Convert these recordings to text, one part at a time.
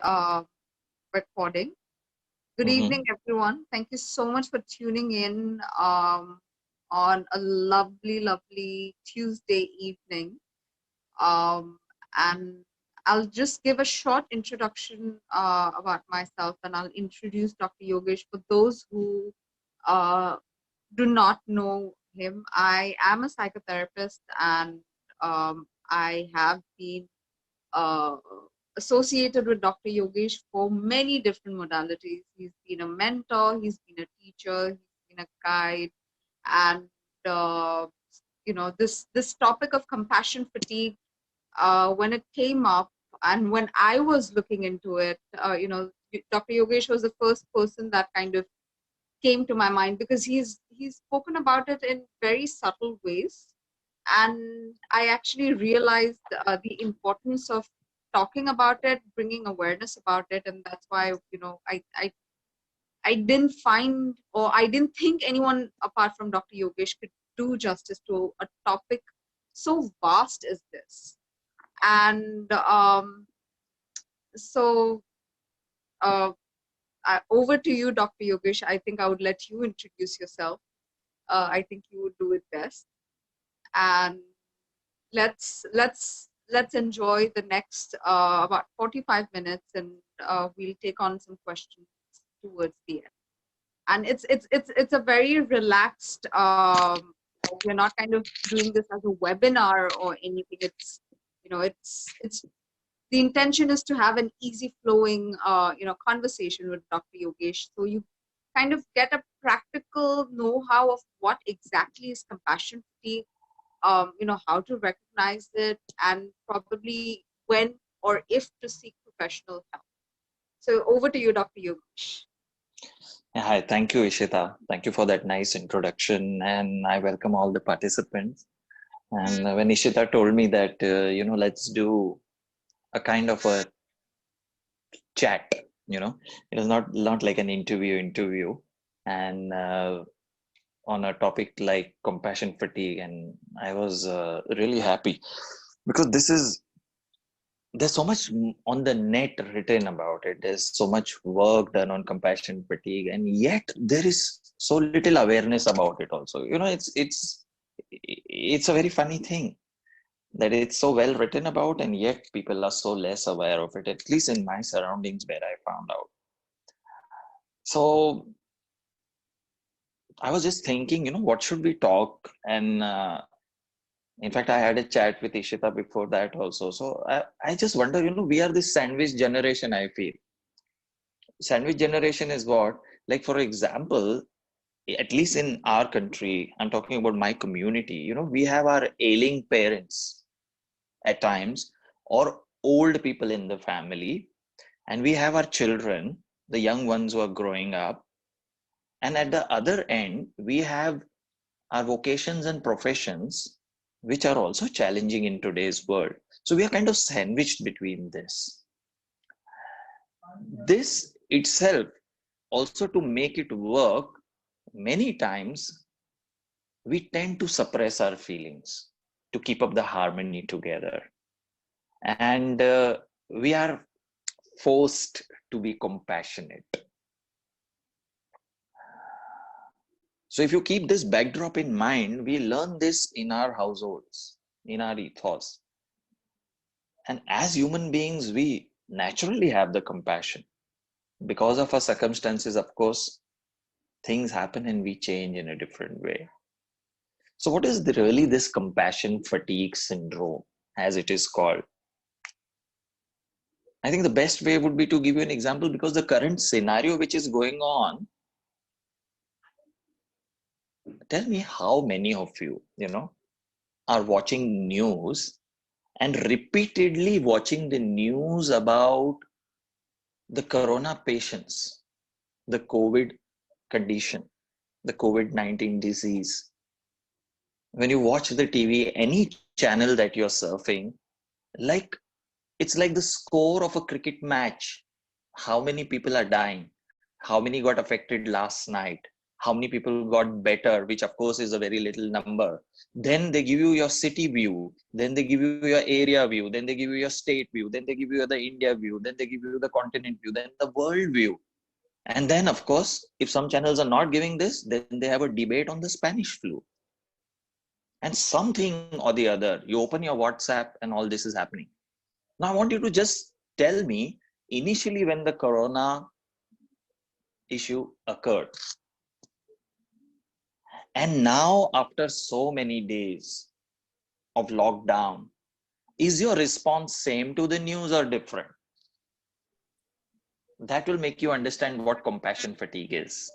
uh, recording. Good evening, Mm-hmm. everyone. Thank you so much for tuning in on a lovely, lovely Tuesday evening. Um, and I'll just give a short introduction about myself, and I'll introduce Dr. Yogesh for those who uh, do not know him. I am a psychotherapist, and I have been uh, associated with Dr. Yogesh for many different modalities. He's been a mentor, he's been a teacher, he's been a guide, and uh, this topic of compassion fatigue, when it came up and when I was looking into it, Dr. Yogesh was the first person that kind of came to my mind because he's spoken about it in very subtle ways, and I actually realized the importance of talking about it, bringing awareness about it, and that's why I didn't find, or I didn't think anyone apart from Dr. Yogesh could do justice to a topic so vast as this. And so uh, over to you, Dr. Yogesh. I think I would let you introduce yourself. I think you would do it best. And let's enjoy the next about 45 minutes, and we'll take on some questions towards the end. And it's a very relaxed, we're not kind of doing this as a webinar or anything. It's the intention is to have an easy flowing conversation with Dr. Yogesh, so you kind of get a practical know-how of what exactly is compassion fatigue, how to recognize it, and probably when or if to seek professional help. So over to you, Dr. Yogesh. Yeah, hi, thank you, Ishita. Thank you for that nice introduction, and I welcome all the participants. And when Ishita told me that let's do a kind of a chat, it is not like an interview, and on a topic like compassion fatigue, and I was really happy because there's so much on the net written about it. There's so much work done on compassion fatigue, and yet there is so little awareness about it also. It's a very funny thing that it's so well written about, and yet people are so less aware of it, at least in my surroundings where I found out. So I was just thinking, what should we talk? And in fact, I had a chat with Ishita before that also. So I just wonder, we are this sandwich generation, I feel. Sandwich generation is what? Like, for example, at least in our country, I'm talking about my community, we have our ailing parents at times, or old people in the family, and we have our children, the young ones who are growing up. And at the other end, we have our vocations and professions, which are also challenging in today's world. So we are kind of sandwiched between this. This itself, also to make it work, many times we tend to suppress our feelings to keep up the harmony together. And we are forced to be compassionate. So if you keep this backdrop in mind, we learn this in our households, in our ethos. And as human beings, we naturally have the compassion. Because of our circumstances, of course, things happen and we change in a different way. So, what is really this compassion fatigue syndrome, as it is called? I think the best way would be to give you an example because the current scenario which is going on, tell me how many of you, are watching news and repeatedly watching the news about the corona patients, the COVID condition, the COVID-19 disease. When you watch the TV, any channel that you're surfing, like it's like the score of a cricket match. How many people are dying? How many got affected last night? how many people got better, which of course is a very little number. Then they give you your city view, then they give you your area view, then they give you your state view, then they give you the India view, then they give you the continent view, then the world view. And then, of course, if some channels are not giving this, then they have a debate on the Spanish flu. And something or the other, you open your WhatsApp and all this is happening. Now, I want you to just tell me, initially when the corona issue occurred, and now after so many days of lockdown, is your response same to the news or different? That will make you understand what compassion fatigue is.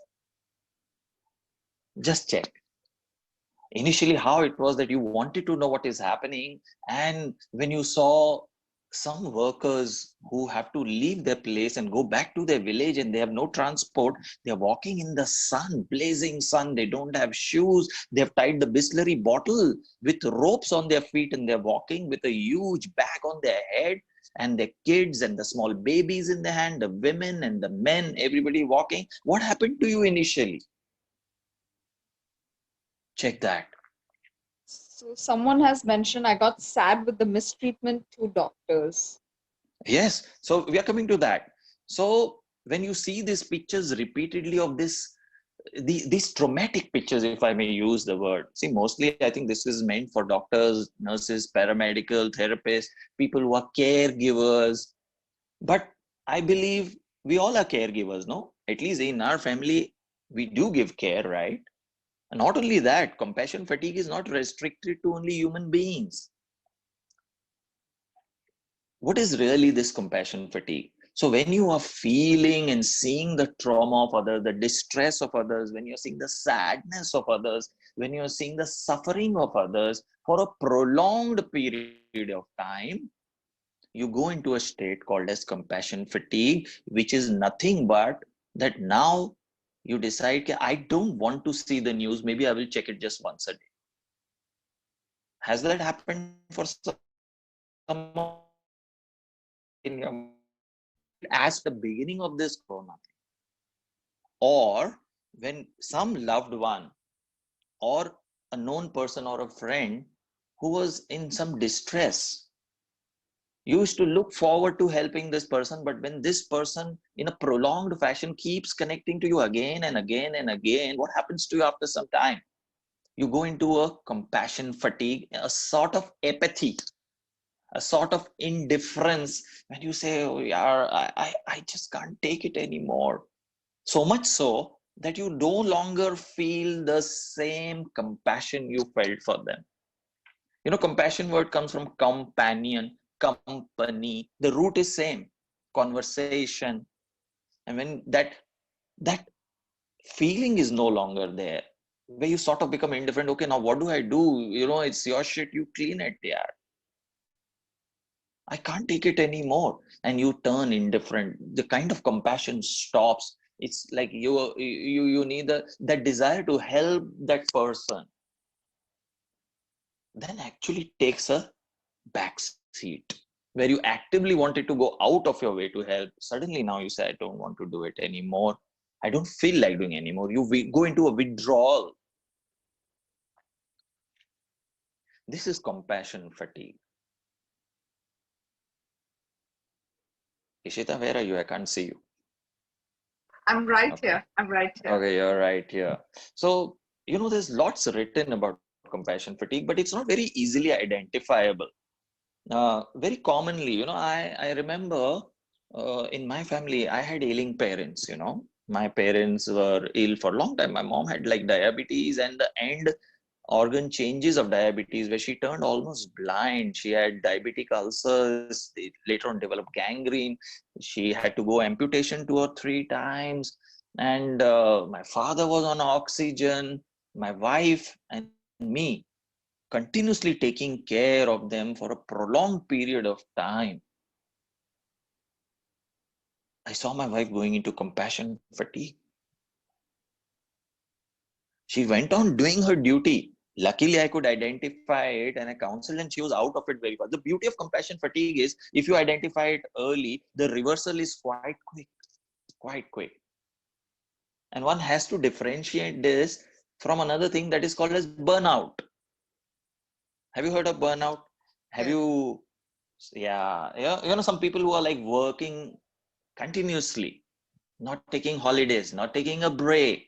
Just check. Initially, how it was that you wanted to know what is happening, and when you saw some workers who have to leave their place and go back to their village and they have no transport, they're walking in the sun, blazing sun, they don't have shoes, they've tied the Bisleri bottle with ropes on their feet, and they're walking with a huge bag on their head, and the kids and the small babies in their hand, the women and the men, everybody walking. What happened to you initially? Check that. So someone has mentioned I got sad with the mistreatment to doctors. Yes, so we are coming to that. So when you see these pictures repeatedly of these traumatic pictures, if I may use the word, see, mostly I think this is meant for doctors, nurses, paramedical, therapists, people who are caregivers. But I believe we all are caregivers, no? At least in our family, we do give care, right? And not only that, compassion fatigue is not restricted to only human beings. What is really this compassion fatigue? So when you are feeling and seeing the trauma of others, the distress of others, when you're seeing the sadness of others, when you're seeing the suffering of others for a prolonged period of time, you go into a state called as compassion fatigue, which is nothing but that now you decide, I don't want to see the news, maybe I will check it just once a day. Has that happened for some in your, as the beginning of this corona thing? Or when some loved one or a known person or a friend who was in some distress, you used to look forward to helping this person, but when this person in a prolonged fashion keeps connecting to you again and again and again, what happens to you after some time? You go into a compassion fatigue, a sort of apathy, a sort of indifference, when you say, oh yeah, I just can't take it anymore. So much so that you no longer feel the same compassion you felt for them. You know, compassion word comes from companion, company. The root is same, conversation. And when that feeling is no longer there, where you sort of become indifferent. Okay, now what do I do? You know, it's your shit, you clean it, yeah. I can't take it anymore. And you turn indifferent. The kind of compassion stops. It's like you need that desire to help that person, then actually takes a back seat, where you actively wanted to go out of your way to help. Suddenly now you say, I don't want to do it anymore. I don't feel like doing anymore. You go into a withdrawal. This is compassion fatigue. Ishita, where are you? I can't see you. I'm right Okay. here. I'm right here. Okay, you're right here. So, you know, there's lots written about compassion fatigue, but it's not very easily identifiable. Very commonly, you know, I remember in my family, I had ailing parents, you know. My parents were ill for a long time. My mom had like diabetes and the end organ changes of diabetes, where she turned almost blind. She had diabetic ulcers, they later on developed gangrene. She had to go amputation 2 or 3 times. And my father was on oxygen, my wife and me continuously taking care of them for a prolonged period of time. I saw my wife going into compassion fatigue. She went on doing her duty. Luckily, I could identify it and I counseled, and she was out of it very fast. The beauty of compassion fatigue is if you identify it early, the reversal is quite quick, quite quick. And one has to differentiate this from another thing that is called as burnout. Have you heard of burnout? Have Yes. you, yeah, some people who are like working continuously, not taking holidays, not taking a break.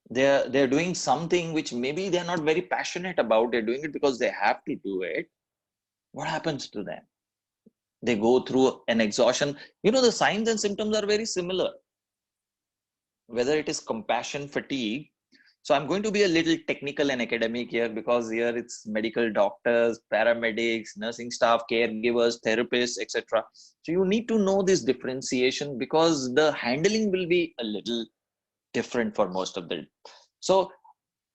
They're doing something which maybe they're not very passionate about. They're doing it because they have to do it. What happens to them? They go through an exhaustion. The signs and symptoms are very similar, whether it is compassion fatigue. So I'm going to be a little technical and academic here, because here it's medical doctors, paramedics, nursing staff, caregivers, therapists, etc. So you need to know this differentiation, because the handling will be a little different for most of them. So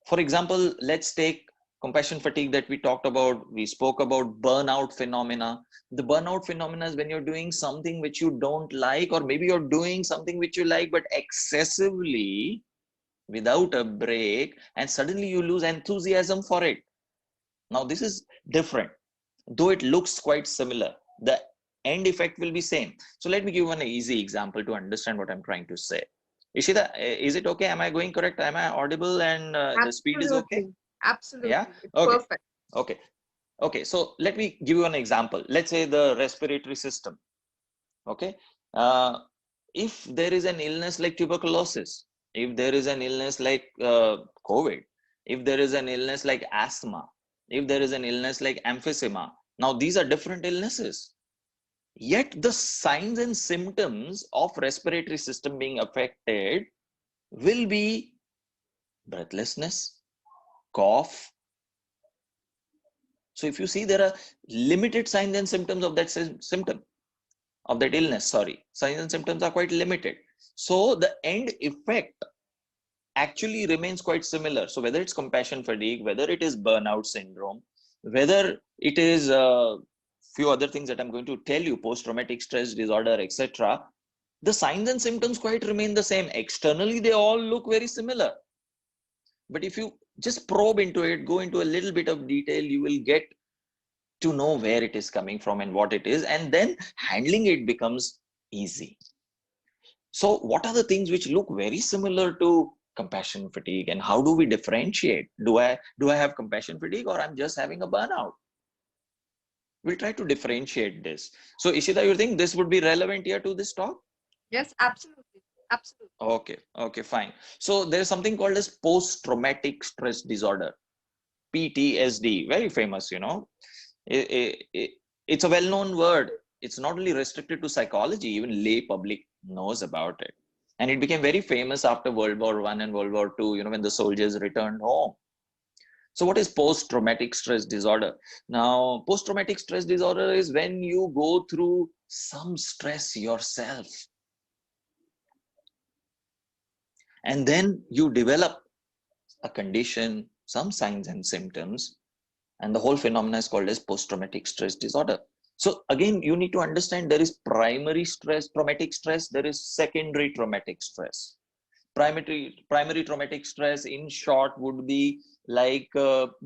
for example, let's take compassion fatigue that we talked about. We spoke about burnout phenomena. The burnout phenomena is when you're doing something which you don't like, or maybe you're doing something which you like but excessively, without a break, and suddenly you lose enthusiasm for it. Now this is different, though it looks quite similar. The end effect will be same. So let me give one easy example to understand what I'm trying to say. Ishita, is it okay? Am I going correct? Am I audible, and the speed is okay? Absolutely. Yeah. Absolutely. It's Okay. perfect. Okay, so let me give you an example. Let's say the respiratory system. Okay. uh, if there is an illness like tuberculosis, if there is an illness like COVID, if there is an illness like asthma, if there is an illness like emphysema, now these are different illnesses. Yet the signs and symptoms of respiratory system being affected will be breathlessness, cough. So if you see, there are limited signs and symptoms of that symptom, of that illness. Sorry, signs and symptoms are quite limited. So the end effect actually remains quite similar. So whether it's compassion fatigue, whether it is burnout syndrome, whether it is a few other things that I'm going to tell you, post-traumatic stress disorder, etc., the signs and symptoms quite remain the same. Externally, they all look very similar. But if you just probe into it, go into a little bit of detail, you will get to know where it is coming from and what it is, and then handling it becomes easy. So what are the things which look very similar to compassion fatigue, and how do we differentiate? Do I have compassion fatigue, or I'm just having a burnout? We'll try to differentiate this. So Ishita, you think this would be relevant here to this talk? Yes, absolutely. Absolutely. Okay, fine. So there's something called as post-traumatic stress disorder, PTSD, very famous. It's a well-known word. It's not only restricted to psychology, even lay public knows about it. And it became very famous after World War I and World War II, when the soldiers returned home. So what is post-traumatic stress disorder? Now, post-traumatic stress disorder is when you go through some stress yourself, and then you develop a condition, some signs and symptoms, and the whole phenomena is called as post-traumatic stress disorder. So again, you need to understand there is primary stress, traumatic stress, there is secondary traumatic stress. Primary traumatic stress, in short, would be like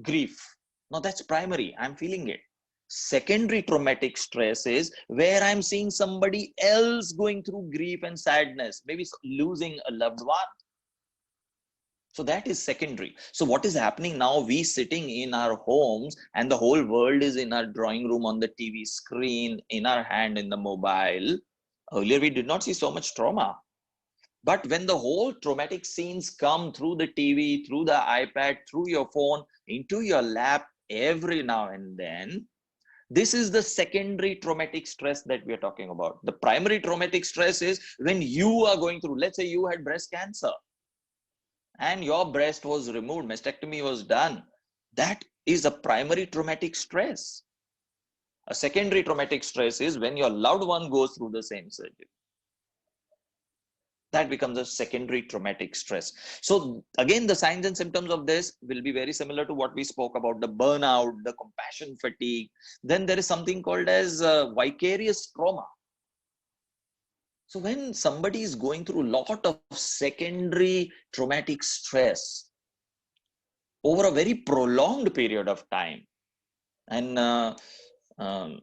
grief. Now that's primary, I'm feeling it. Secondary traumatic stress is where I'm seeing somebody else going through grief and sadness, maybe losing a loved one. So that is secondary. So what is happening now, we sitting in our homes and the whole world is in our drawing room, on the TV screen, in our hand, in the mobile. Earlier, we did not see so much trauma. But when the whole traumatic scenes come through the TV, through the iPad, through your phone, into your lap every now and then, this is the secondary traumatic stress that we are talking about. The primary traumatic stress is when you are going through, let's say you had breast cancer and your breast was removed, mastectomy was done. That is a primary traumatic stress. A secondary traumatic stress is when your loved one goes through the same surgery. That becomes a secondary traumatic stress. So again, the signs and symptoms of this will be very similar to what we spoke about, the burnout, the compassion fatigue. Then there is something called as vicarious trauma. So when somebody is going through a lot of secondary traumatic stress over a very prolonged period of time, and um,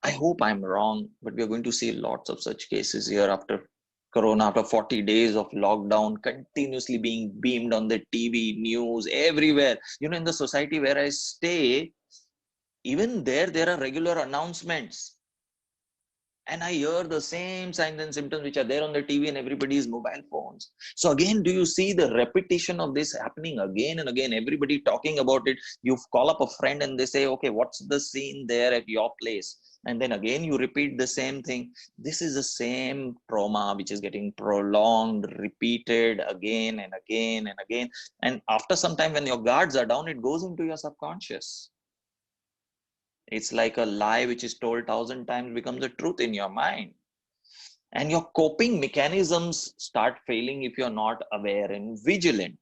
I hope I'm wrong, but we are going to see lots of such cases here after Corona, after 40 days of lockdown, continuously being beamed on the TV, news, everywhere. In the society where I stay, even there are regular announcements. And I hear the same signs and symptoms which are there on the TV and everybody's mobile phones. So again, do you see the repetition of this happening again and again? Everybody talking about it. You call up a friend and they say, okay, what's the scene there at your place? And then again, you repeat the same thing. This is the same trauma which is getting prolonged, repeated again and again and again. And after some time, when your guards are down, it goes into your subconscious. It's like a lie which is told 1,000 times becomes a truth in your mind. And your coping mechanisms start failing if you're not aware and vigilant.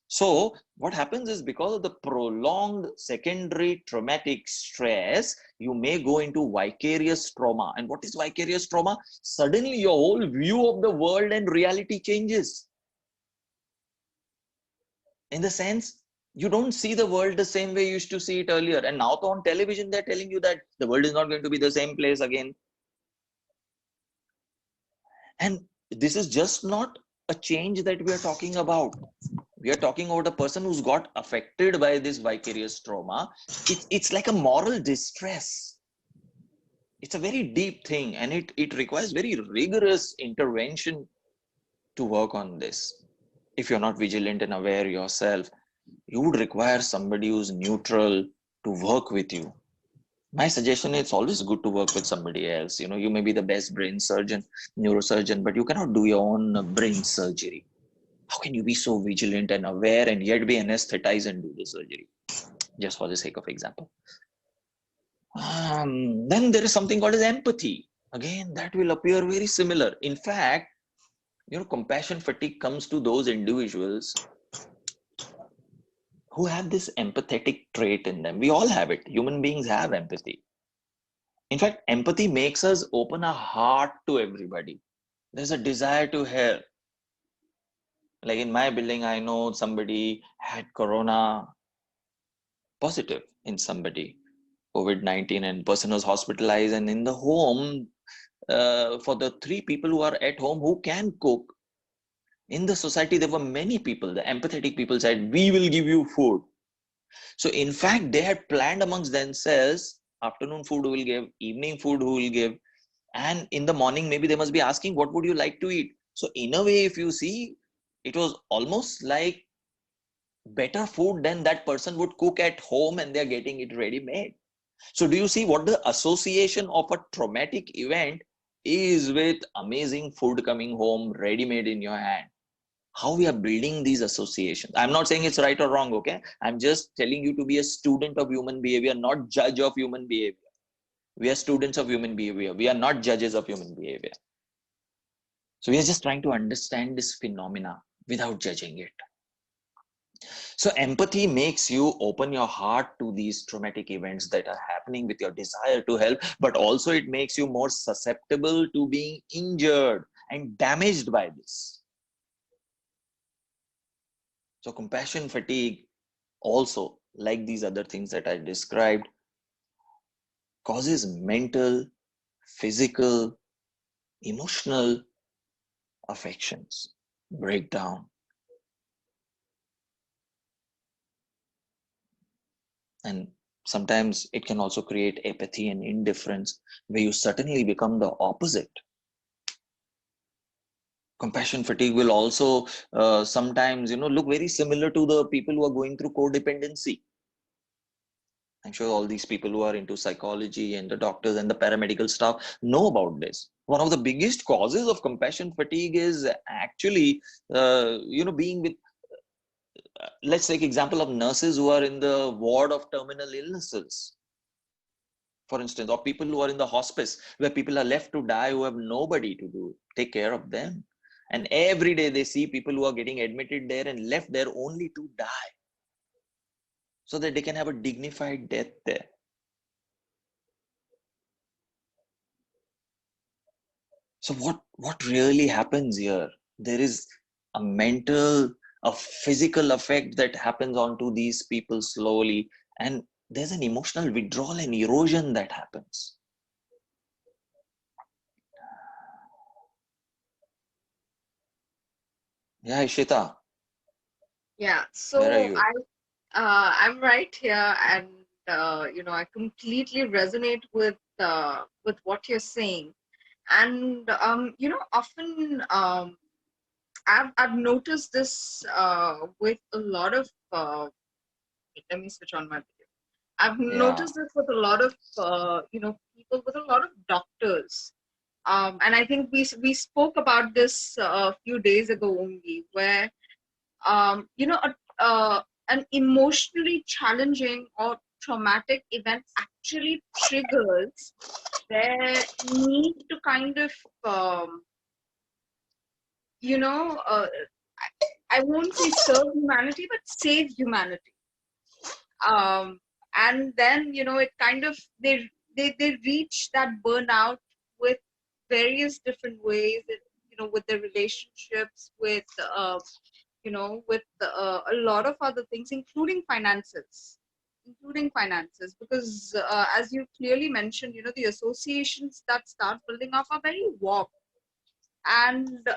So what happens is, because of the prolonged secondary traumatic stress, you may go into vicarious trauma. And what is vicarious trauma? Suddenly your whole view of the world and reality changes. In the sense, you don't see the world the same way you used to see it earlier. And now on television, they're telling you that the world is not going to be the same place again. And this is just not a change that we are talking about. We are talking about a person who's got affected by this vicarious trauma. It's like a moral distress. It's a very deep thing, and it requires very rigorous intervention to work on this. If you're not vigilant and aware yourself, you would require somebody who's neutral to work with you. My suggestion is, it's always good to work with somebody else. You may be the best brain surgeon, neurosurgeon, but you cannot do your own brain surgery. How can you be so vigilant and aware and yet be anesthetized and do the surgery? Just for the sake of example. Then there is something called as empathy. Again, that will appear very similar. In fact, compassion fatigue comes to those individuals who have this empathetic trait in them. We all have it. Human beings have empathy. In fact, empathy makes us open our heart to everybody. There's a desire to help. Like in my building, I know somebody had corona positive in somebody, COVID-19, and person was hospitalized. And in the home, for the 3 people who are at home who can cook, in the society, there were many people. The empathetic people said, we will give you food. So in fact, they had planned amongst themselves, afternoon food who will give, evening food who will give, and in the morning, maybe they must be asking, what would you like to eat? So in a way, if you see, it was almost like better food than that person would cook at home, and they're getting it ready made. So do you see what the association of a traumatic event is with amazing food coming home, ready made in your hand? How we are building these associations. I'm not saying it's right or wrong, okay? I'm just telling you to be a student of human behavior, not judge of human behavior. We are students of human behavior. We are not judges of human behavior. So we are just trying to understand this phenomena without judging it. So empathy makes you open your heart to these traumatic events that are happening with your desire to help, but also it makes you more susceptible to being injured and damaged by this. So compassion fatigue also, like these other things that I described, causes mental, physical, emotional affections, breakdown. And sometimes it can also create apathy and indifference, where you suddenly become the opposite. Compassion fatigue will also sometimes, look very similar to the people who are going through codependency. I'm sure all these people who are into psychology and the doctors and the paramedical staff know about this. One of the biggest causes of compassion fatigue is actually, being with, let's take example of nurses who are in the ward of terminal illnesses, for instance, or people who are in the hospice where people are left to die, who have nobody to take care of them. And every day they see people who are getting admitted there and left there only to die, so that they can have a dignified death there. So what really happens here? There is a mental, a physical effect that happens onto these people slowly, and there's an emotional withdrawal and erosion that happens. Yeah, Ishita, Yeah, where are so you? I'm right here, and I completely resonate with what you're saying. And often I've noticed this with a lot of let me switch on my video. I've Yeah, noticed this with a lot of people, with a lot of doctors. And I think we spoke about this a few days ago only, where um, you know, a, an emotionally challenging or traumatic event actually triggers their need to kind of, um, you know, uh, I won't say serve humanity, but save humanity. Um, and then, it kind of, they reach that burnout with various different ways, with their relationships, with a lot of other things, including finances, because as you clearly mentioned, the associations that start building up are very warm, and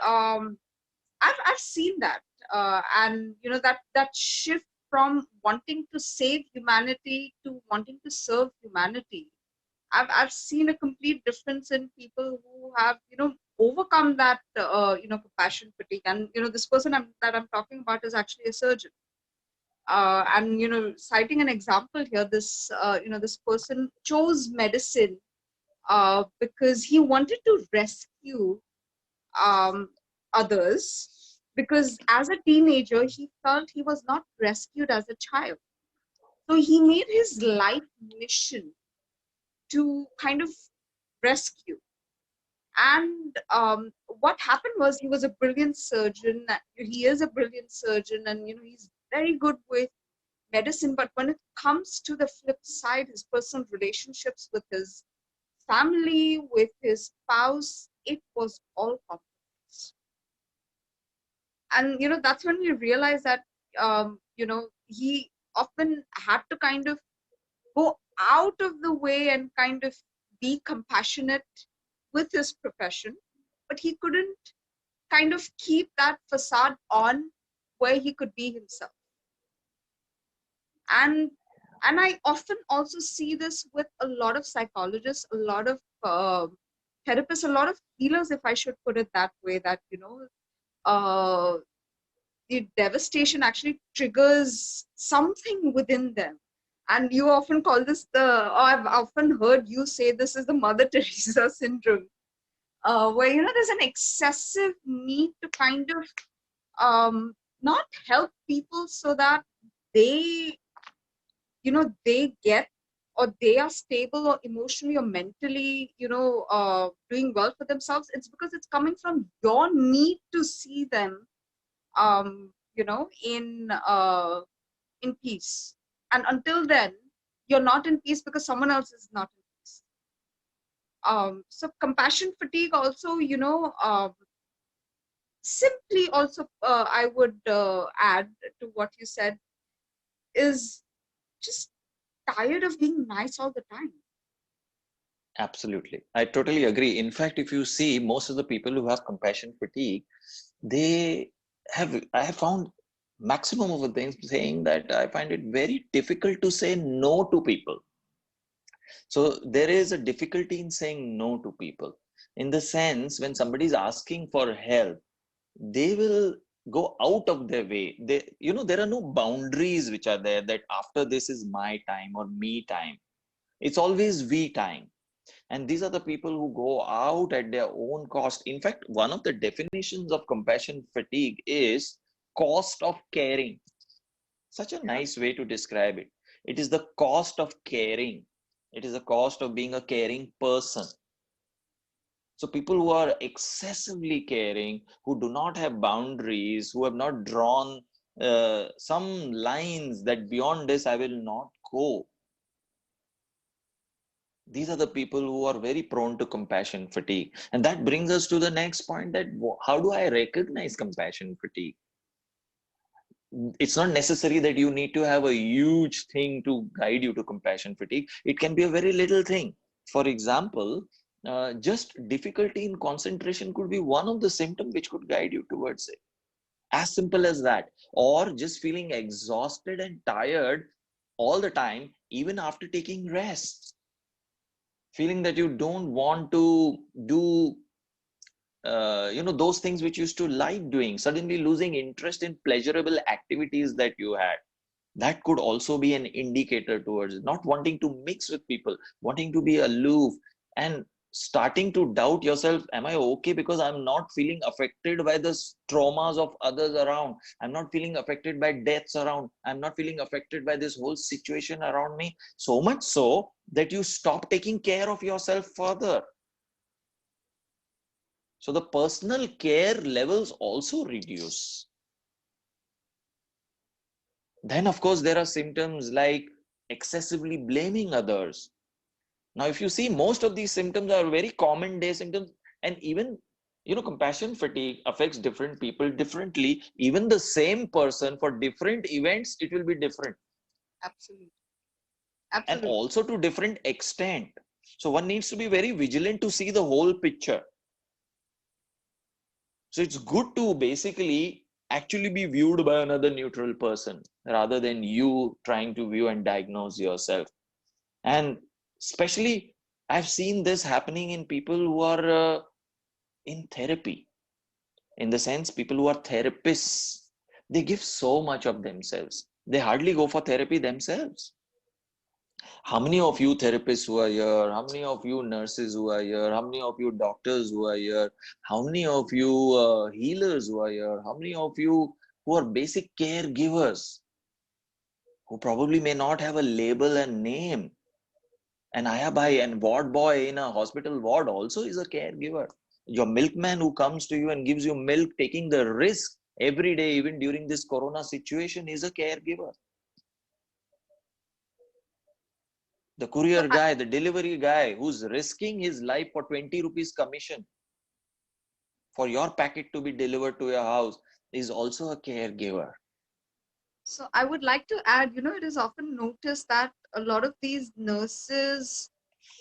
I've seen that, and that shift from wanting to save humanity to wanting to serve humanity. I've seen a complete difference in people who have overcome that compassion fatigue, and this person that I'm talking about is actually a surgeon. And citing an example here, this person chose medicine because he wanted to rescue um, others, because as a teenager he felt he was not rescued as a child. So he made his life mission to kind of rescue. And what happened was, he was a brilliant surgeon. He is a brilliant surgeon, and he's very good with medicine. But when it comes to the flip side, his personal relationships with his family, with his spouse, it was all compromised. And that's when we realize that he often had to kind of go out of the way and kind of be compassionate with his profession, but he couldn't kind of keep that facade on where he could be himself. And and I often also see this with a lot of psychologists, a lot of therapists, a lot of healers, if I should put it that way, that uh, the devastation actually triggers something within them. And you often call this or I've often heard you say this is the Mother Teresa syndrome, where there's an excessive need to kind of not help people so that they they get, or they are stable or emotionally or mentally doing well for themselves. It's because it's coming from your need to see them in peace. And until then, you're not in peace because someone else is not in peace. So compassion fatigue also, simply also, I would add to what you said, is just tired of being nice all the time. absolutely. I totally agree. In fact, if you see most of the people who have compassion fatigue, they I have found maximum of the things saying that I find it very difficult to say no to people. So there is a difficulty in saying no to people. In the sense, when somebody is asking for help, they will go out of their way. There are no boundaries which are there that after this is my time or me time. It's always we time. And these are the people who go out at their own cost. In fact, one of the definitions of compassion fatigue is cost of caring. Such a Yeah. nice way to describe it. It is the cost of caring. It is the cost of being a caring person. So people who are excessively caring, who do not have boundaries, who have not drawn some lines that beyond this I will not go, these are the people who are very prone to compassion fatigue. And that brings us to the next point, that how do I recognize compassion fatigue? It's not necessary that you need to have a huge thing to guide you to compassion fatigue. It can be a very little thing. For example, just difficulty in concentration could be one of the symptoms which could guide you towards it. As simple as that. Or just feeling exhausted and tired all the time, even after taking rest. Feeling that you don't want to do those things which you used to like doing, suddenly losing interest in pleasurable activities that you had. That could also be an indicator towards not wanting to mix with people, wanting to be aloof, and starting to doubt yourself. Am I okay because I'm not feeling affected by the traumas of others around? I'm not feeling affected by deaths around. I'm not feeling affected by this whole situation around me. So much so that you stop taking care of yourself further. So the personal care levels also reduce. Then, of course, there are symptoms like excessively blaming others. Now, if you see, most of these symptoms are very common day symptoms, and even compassion fatigue affects different people differently. Even the same person for different events, it will be different, Absolutely. and Absolutely. also to different extent. So one needs to be very vigilant to see the whole picture. So it's good to basically actually be viewed by another neutral person rather than you trying to view and diagnose yourself. And especially, I've seen this happening in people who are in therapy, in the sense, people who are therapists, they give so much of themselves. They hardly go for therapy themselves. How many of you therapists who are here? How many of you nurses who are here? How many of you doctors who are here? How many of you healers who are here? How many of you who are basic caregivers who probably may not have a label and name? An ayabai and ward boy in a hospital ward also is a caregiver. Your milkman who comes to you and gives you milk, taking the risk every day, even during this corona situation, is a caregiver. The So courier guy, the delivery guy who's risking his life for 20 rupees commission for your packet to be delivered to your house is also a caregiver. So I would like to add, it is often noticed that a lot of these nurses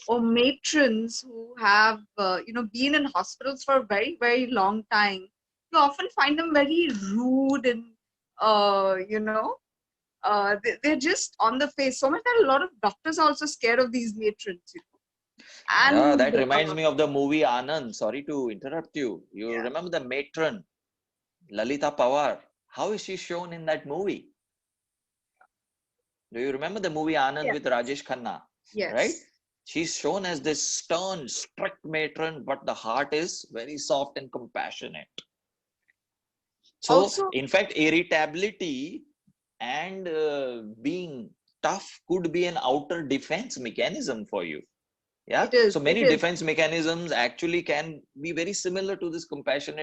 or matrons who have, been in hospitals for a very, very long time, you often find them very rude and, uh, you know, they're just on the face. So much that a lot of doctors are also scared of these matrons. Yeah, And that reminds me of the movie Anand. Sorry to interrupt you. You yeah, remember the matron, Lalita Pawar? How is she shown in that movie? Do you remember the movie Anand yeah, with Rajesh Khanna? Right? yes. She's shown as this stern, strict matron, but the heart is very soft and compassionate. So, Also, in fact, irritability and being tough could be an outer defense mechanism for you. Yeah, it is, so it many is. defense mechanisms actually can be very similar to this compassion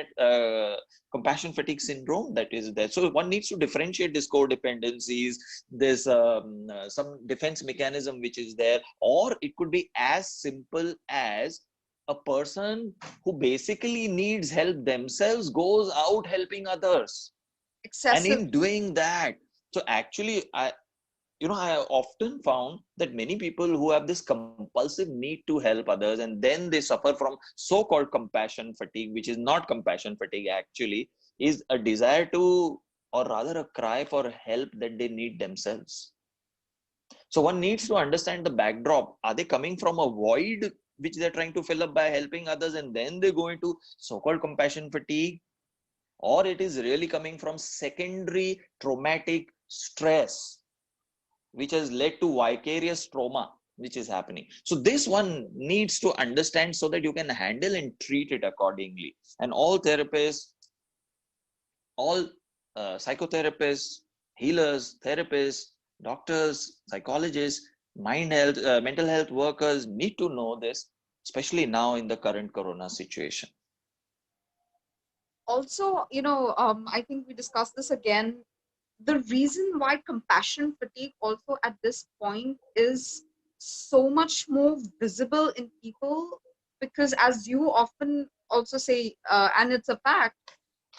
fatigue syndrome that is there. So one needs to differentiate this codependencies, this some defense mechanism which is there, or it could be as simple as a person who basically needs help themselves goes out helping others, and Excessive. in doing that, so actually I often found that many people who have this compulsive need to help others and then they suffer from so-called compassion fatigue, which is not compassion fatigue actually, is a desire to, or rather a cry for help that they need themselves. So one needs to understand the backdrop. Are they coming from a void which they're trying to fill up by helping others and then they go into so-called compassion fatigue? Or it is really coming from secondary traumatic stress which has led to vicarious trauma which is happening. So this one needs to understand so that you can handle and treat it accordingly. And all therapists, all psychotherapists, healers, therapists, doctors, psychologists, mental health workers need to know this, especially now in the current corona situation. Also, I think we discussed this again. The reason why compassion fatigue also at this point is so much more visible in people, because as you often also say, and it's a fact,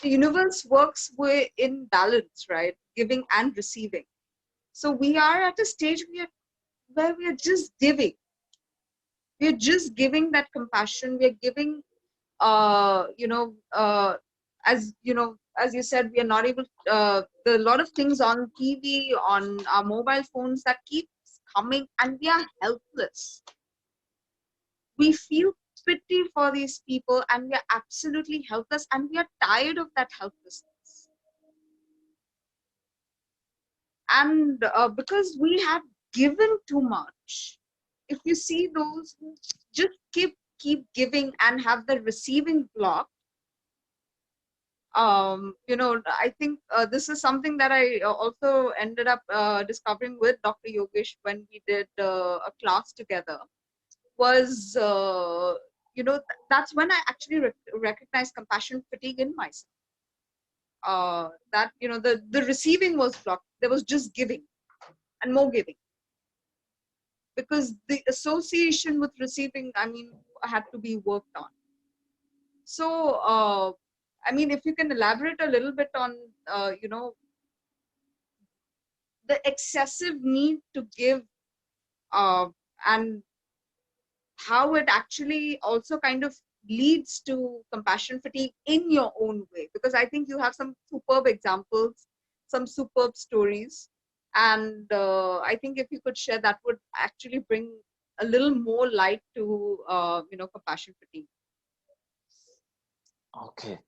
the universe works in balance, right? Giving and receiving. So we are at a stage where we are just giving. We're just giving that compassion. We're giving, uh, you know, uh, as as you said, we are not able, there are a lot of things on TV, on our mobile phones that keeps coming, and we are helpless. We feel pity for these people, and we are absolutely helpless, and we are tired of that helplessness. And because we have given too much, if you see those who just keep giving and have the receiving block, I think this is something that I also ended up discovering with Dr. Yogesh when we did a class together. Was that's when I actually recognized compassion fatigue in myself. That the receiving was blocked. There was just giving and more giving, because the association with receiving, I mean, had to be worked on. So I mean, if you can elaborate a little bit on the excessive need to give, uh, and how it actually also kind of leads to compassion fatigue in your own way, because I think you have some superb examples, some superb stories, and I think if you could share, that would actually bring a little more light to compassion fatigue. Okay.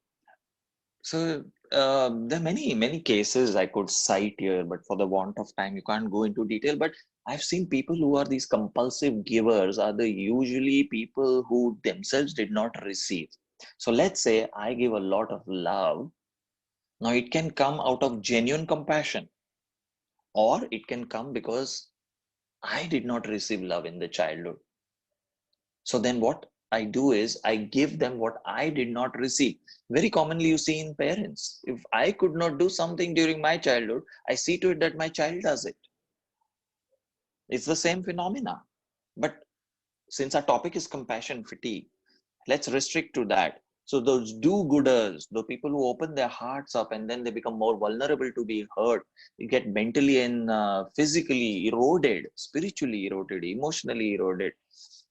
So there are many cases I could cite here, but for the want of time, you can't go into detail. But I've seen people who are these compulsive givers are the usually people who themselves did not receive. So let's say I give a lot of love. Now it can come out of genuine compassion, or it can come because I did not receive love in the childhood. So then what I do is I give them what I did not receive. Very commonly you see in parents. If I could not do something during my childhood, I see to it that my child does it. It's the same phenomena. But since our topic is compassion fatigue, let's restrict to that. So those do-gooders, the people who open their hearts up and then they become more vulnerable to be hurt, they get mentally and physically eroded, spiritually eroded, emotionally eroded,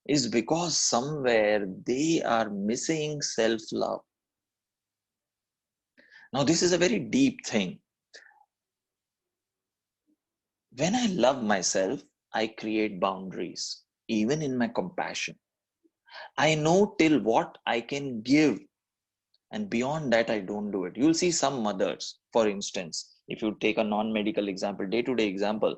is because somewhere they are missing self-love. Now, this is a very deep thing. When I love myself, I create boundaries, even in my compassion. I know till what I can give, and beyond that, I don't do it. You'll see some mothers, for instance, if you take a non-medical example, day-to-day example,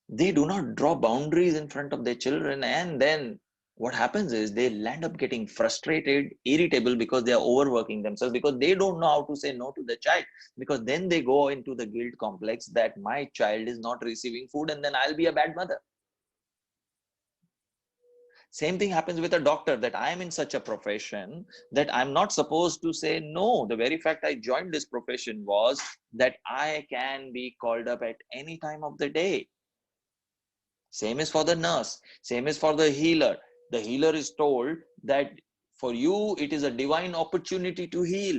they do not draw boundaries in front of their children, and then what happens is they land up getting frustrated, irritable, because they are overworking themselves, because they don't know how to say no to the child, because then they go into the guilt complex that my child is not receiving food and then I'll be a bad mother. Same thing happens with a doctor, that I am in such a profession that I'm not supposed to say no. The very fact I joined this profession was that I can be called up at any time of the day. Same is for the nurse, same is for the healer. The healer is told that for you, it is a divine opportunity to heal.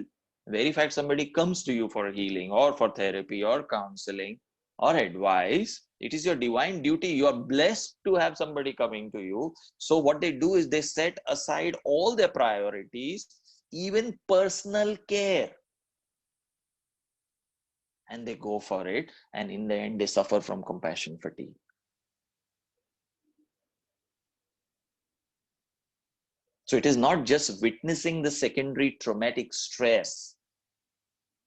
The very fact somebody comes to you for healing or for therapy or counseling or advice, it is your divine duty. You are blessed to have somebody coming to you. So what they do is they set aside all their priorities, even personal care, and they go for it. And in the end, they suffer from compassion fatigue. So it is not just witnessing the secondary traumatic stress,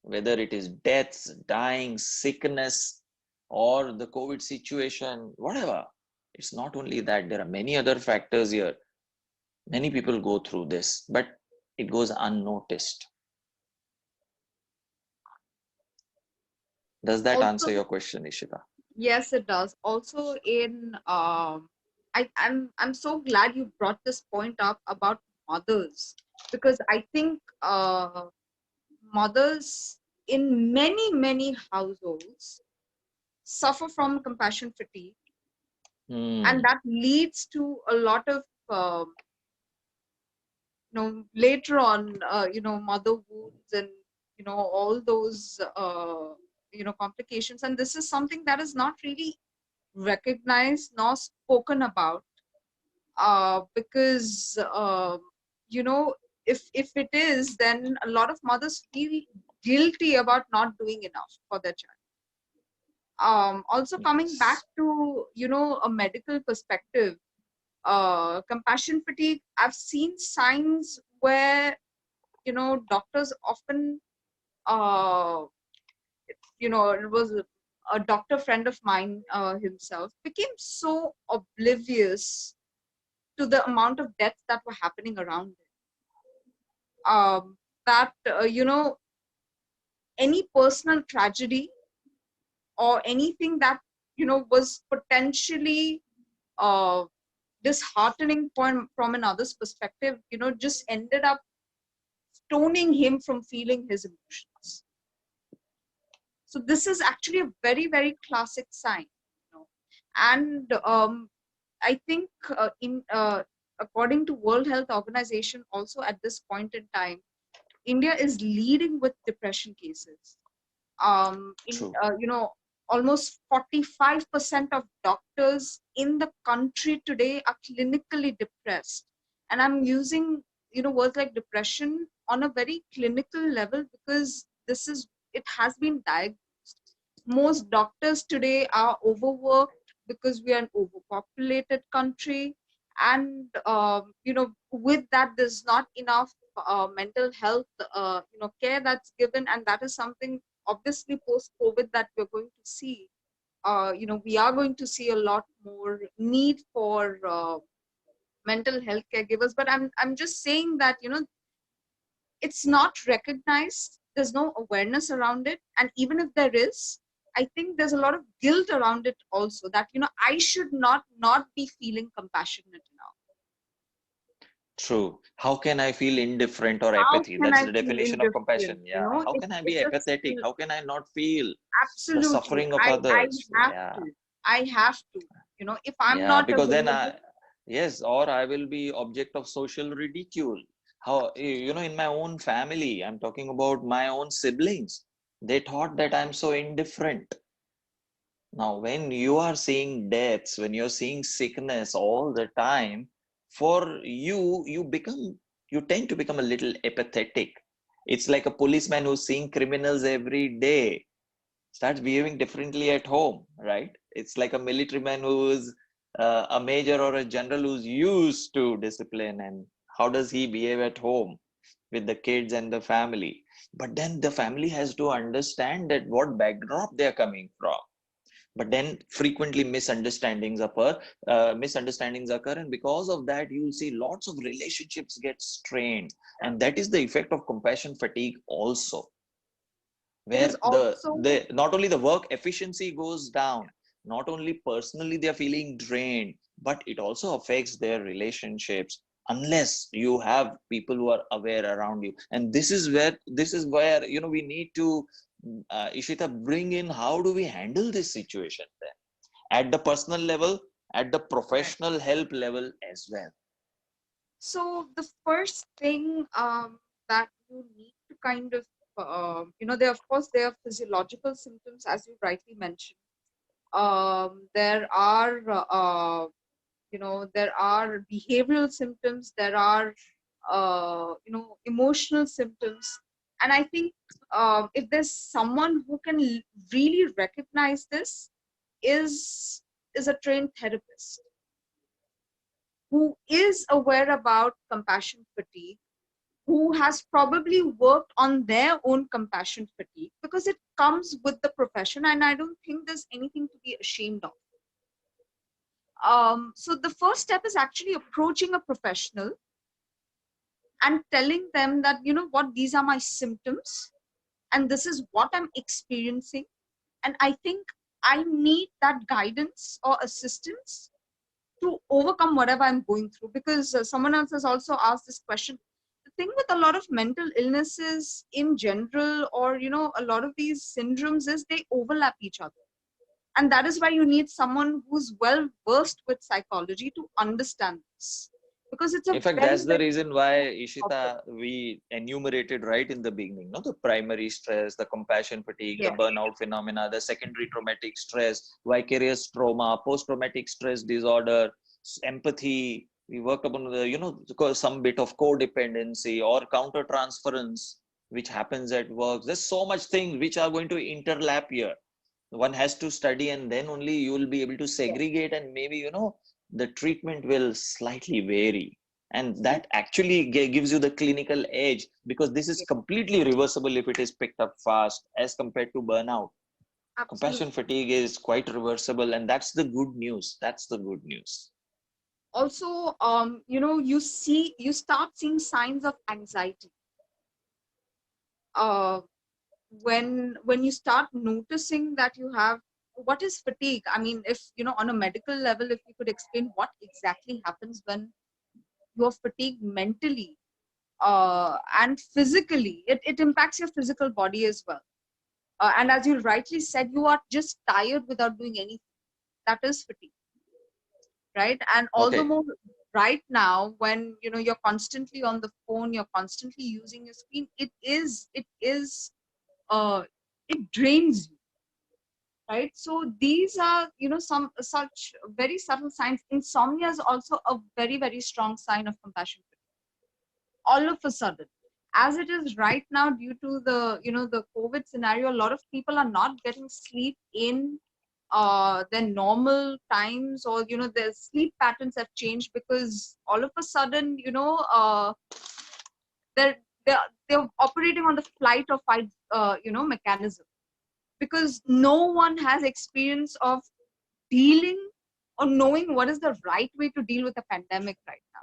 whether it is deaths, dying, sickness, or the COVID situation, whatever. It's not only that, there are many other factors here. Many people go through this, but it goes unnoticed. Does that answer Also, your question, Ishita? yes, it does. Also, in I'm so glad you brought this point up about mothers, because I think mothers in many households suffer from compassion fatigue, and Hmm. that leads to a lot of later on mother wounds, and all those complications, and this is something that is not really recognized nor spoken about, because if it is, then a lot of mothers feel guilty about not doing enough for their child. Also coming back Yes. to, a medical perspective, compassion fatigue, I've seen signs where, doctors often, uh, it was a doctor friend of mine, himself became so oblivious to the amount of deaths that were happening around him. That, any personal tragedy or anything that, was potentially, uh, disheartening from another's perspective, just ended up stoning him from feeling his emotions. So this is actually a very, very classic sign, and I think, according to World Health Organization, also at this point in time, India is leading with depression cases. In True. Almost 45% of doctors in the country today are clinically depressed, and I'm using, words like depression on a very clinical level because it has been diagnosed. Most doctors today are overworked because we are an overpopulated country, and with that there's not enough mental health care that's given, and that is something obviously post COVID that we're going to see. We are going to see a lot more need for mental health caregivers, but I'm just saying that, it's not recognized, there's no awareness around it, and even if there is, I think there's a lot of guilt around it also, that, I should not be feeling compassionate enough. True. How can I feel indifferent or How apathy? can That's I the feel definition of indifferent? compassion. Yeah. How can I be It's just apathetic? How can I not feel the absolutely, suffering of I others? have Yeah. to, I have to, if I'm Yeah. not Because then available. yes, or I will be object of social ridicule. How, in my own family, I'm talking about my own siblings. They thought that I'm so indifferent. Now, when you are seeing deaths, when you're seeing sickness all the time, for you, you tend to become a little apathetic. It's like a policeman who's seeing criminals every day, starts behaving differently at home, right? It's like a military man who's a major or a general who's used to discipline, and how does he behave at home with the kids and the family? But then the family has to understand that what backdrop they're coming from. But then frequently misunderstandings occur, and because of that you'll see lots of relationships get strained, and that is the effect of compassion fatigue also, It is where also, the not only the work efficiency goes down, not only personally they're feeling drained, but it also affects their relationships unless you have people who are aware around you. And this is where we need to, Ishita, bring in how do we handle this situation then, at the personal level, at the right. professional help level as well. So the first thing, that you need to kind of, there, of course, there are physiological symptoms, as you rightly mentioned. There are, there are behavioral symptoms. There are, emotional symptoms. And I think, if there's someone who can really recognize this, is is a trained therapist who is aware about compassion fatigue, who has probably worked on their own compassion fatigue, because it comes with the profession, and I don't think there's anything to be ashamed of. So the first step is actually approaching a professional and telling them that, what, these are my symptoms, and this is what I'm experiencing, and I think I need that guidance or assistance to overcome whatever I'm going through. Because someone else has also asked this question. The thing with a lot of mental illnesses in general, or, a lot of these syndromes, is they overlap each other. And that is why you need someone who's well versed with psychology to understand this. Because it's a In fact, very, that's the very reason why, common topic. Ishita, we enumerated right in the beginning, no? The primary stress, the compassion fatigue, the Yes. burnout phenomena, the secondary traumatic stress, vicarious trauma, post-traumatic stress disorder, empathy. We worked upon the, some bit of codependency or counter transference. which happens at work. There's so much things which are going to interlap here. One has to study, and then only you will be able to segregate, and maybe, the treatment will slightly vary. And that actually gives you the clinical edge, because this is completely reversible if it is picked up fast as compared to burnout. Absolutely. Compassion fatigue is quite reversible, and that's the good news. That's the good news. Also, you start seeing signs of anxiety uh, when you start noticing that you have, what is fatigue? I mean, if on a medical level, if you could explain what exactly happens when you're fatigued mentally and physically. It impacts your physical body as well. And as you rightly said, you are just tired without doing anything. That is fatigue, right? And all the Okay. more right now, when you're constantly on the phone, you're constantly using your screen. It is uh, it drains you, right? So these are some such very subtle signs. Insomnia is also a very, very strong sign of compassion fatigue. All of a sudden, as it is right now, due to the COVID scenario, a lot of people are not getting sleep in their normal times, or their sleep patterns have changed, because all of a sudden they're they're they're operating on the flight or fight mechanism, because no one has experience of dealing or knowing what is the right way to deal with a pandemic right now.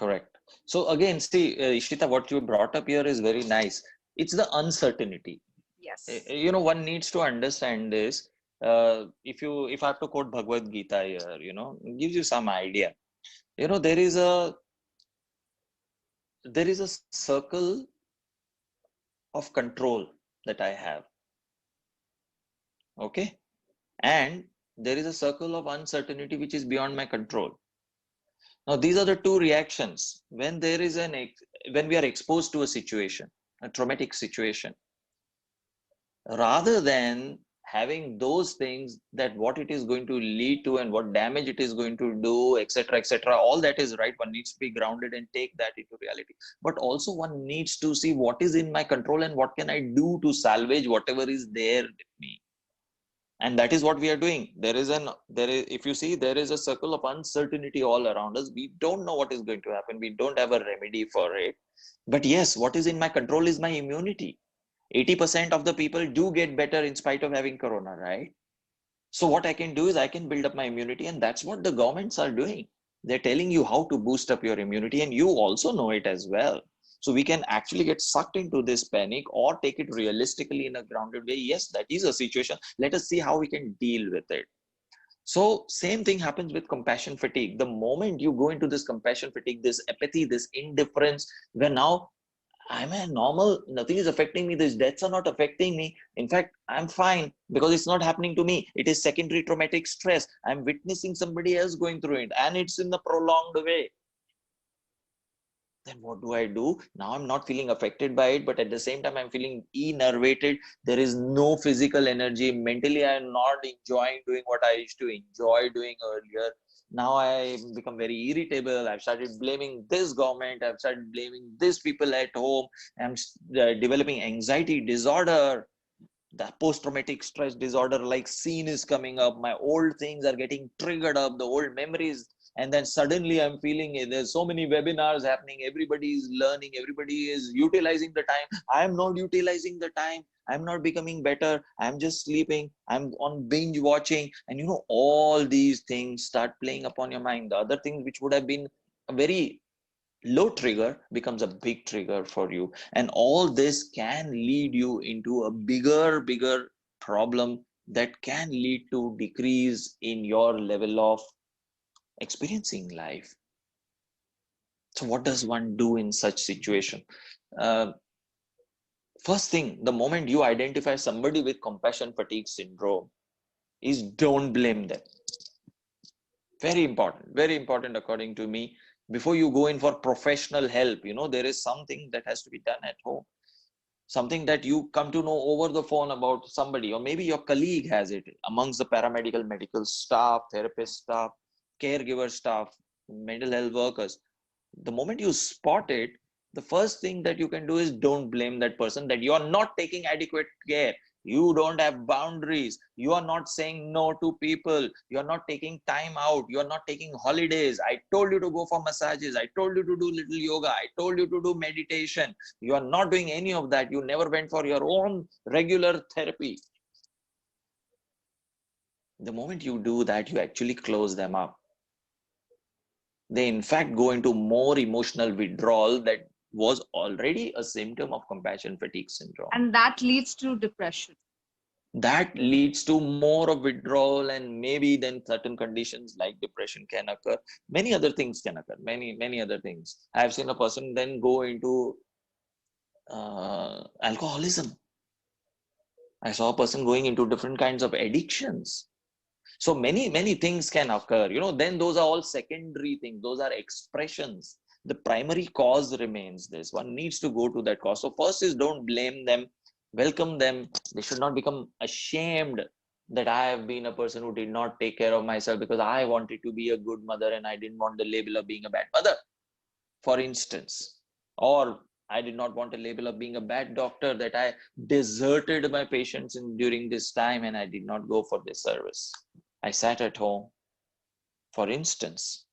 Correct. So again, see, Ishita, what you brought up here is very nice. It's the uncertainty. Yes. One needs to understand this. If I have to quote Bhagavad Gita here, it gives you some idea. There is a circle of control that I have. Okay. And there is a circle of uncertainty which is beyond my control. Now, these are the two reactions when when we are exposed to a situation, a traumatic situation, rather than having those things, that what it is going to lead to and what damage it is going to do, etc., etc. All that is right. One needs to be grounded and take that into reality. But also, one needs to see what is in my control and what can I do to salvage whatever is there with me. And that is what we are doing. There is If you see, there is a circle of uncertainty all around us. We don't know what is going to happen. We don't have a remedy for it. But yes, what is in my control is my immunity. 80% of the people do get better in spite of having corona, right? So what I can do is I can build up my immunity, and that's what the governments are doing. They're telling you how to boost up your immunity, and you also know it as well. So we can actually get sucked into this panic or take it realistically in a grounded way. Yes, that is a situation. Let us see how we can deal with it. So same thing happens with compassion fatigue. The moment you go into this compassion fatigue, this apathy, this indifference, where now I'm a normal, nothing is affecting me. These deaths are not affecting me. In fact, I'm fine because it's not happening to me. It is secondary traumatic stress. I'm witnessing somebody else going through it, and it's in a prolonged way. Then what do I do? Now I'm not feeling affected by it, but at the same time, I'm feeling enervated. There is no physical energy. Mentally, I'm not enjoying doing what I used to enjoy doing earlier. Now I become very irritable. I've started blaming this government. I've started blaming these people at home. I'm developing anxiety disorder. The post-traumatic stress disorder like scene is coming up. My old things are getting triggered up, the old memories. And then suddenly I'm feeling there's so many webinars happening. Everybody is learning. Everybody is utilizing the time. I'm not utilizing the time. I'm not becoming better. I'm just sleeping. I'm on binge watching. And all these things start playing upon your mind. The other things which would have been a very low trigger becomes a big trigger for you, and all this can lead you into a bigger problem that can lead to decrease in your level of experiencing life. So what does one do in such situation? uh, First thing, the moment you identify somebody with compassion fatigue syndrome, is don't blame them. Very important according to me. Before you go in for professional help, there is something that has to be done at home, something that you come to know over the phone about somebody, or maybe your colleague has it amongst the paramedical medical staff, therapist staff, caregiver staff, mental health workers. The moment you spot it, the first thing that you can do is don't blame that person that you are not taking adequate care. You don't have boundaries. You are not saying no to people. You are not taking time out. You are not taking holidays. I told you to go for massages. I told you to do little yoga. I told you to do meditation. You are not doing any of that. You never went for your own regular therapy. The moment you do that, you actually close them up. They in fact go into more emotional withdrawal that was already a symptom of compassion fatigue syndrome. And that leads to depression. That leads to more of withdrawal, and maybe then certain conditions like depression can occur. Many other things can occur. Many other things. I have seen a person then go into alcoholism. I saw a person going into different kinds of addictions. So many things can occur, then those are all secondary things. Those are expressions. The primary cause remains this. One needs to go to that cause. So first is don't blame them, welcome them. They should not become ashamed that I have been a person who did not take care of myself because I wanted to be a good mother and I didn't want the label of being a bad mother, for instance. Or I did not want a label of being a bad doctor, that I deserted my patients during this time and I did not go for this service. I sat at home, for instance.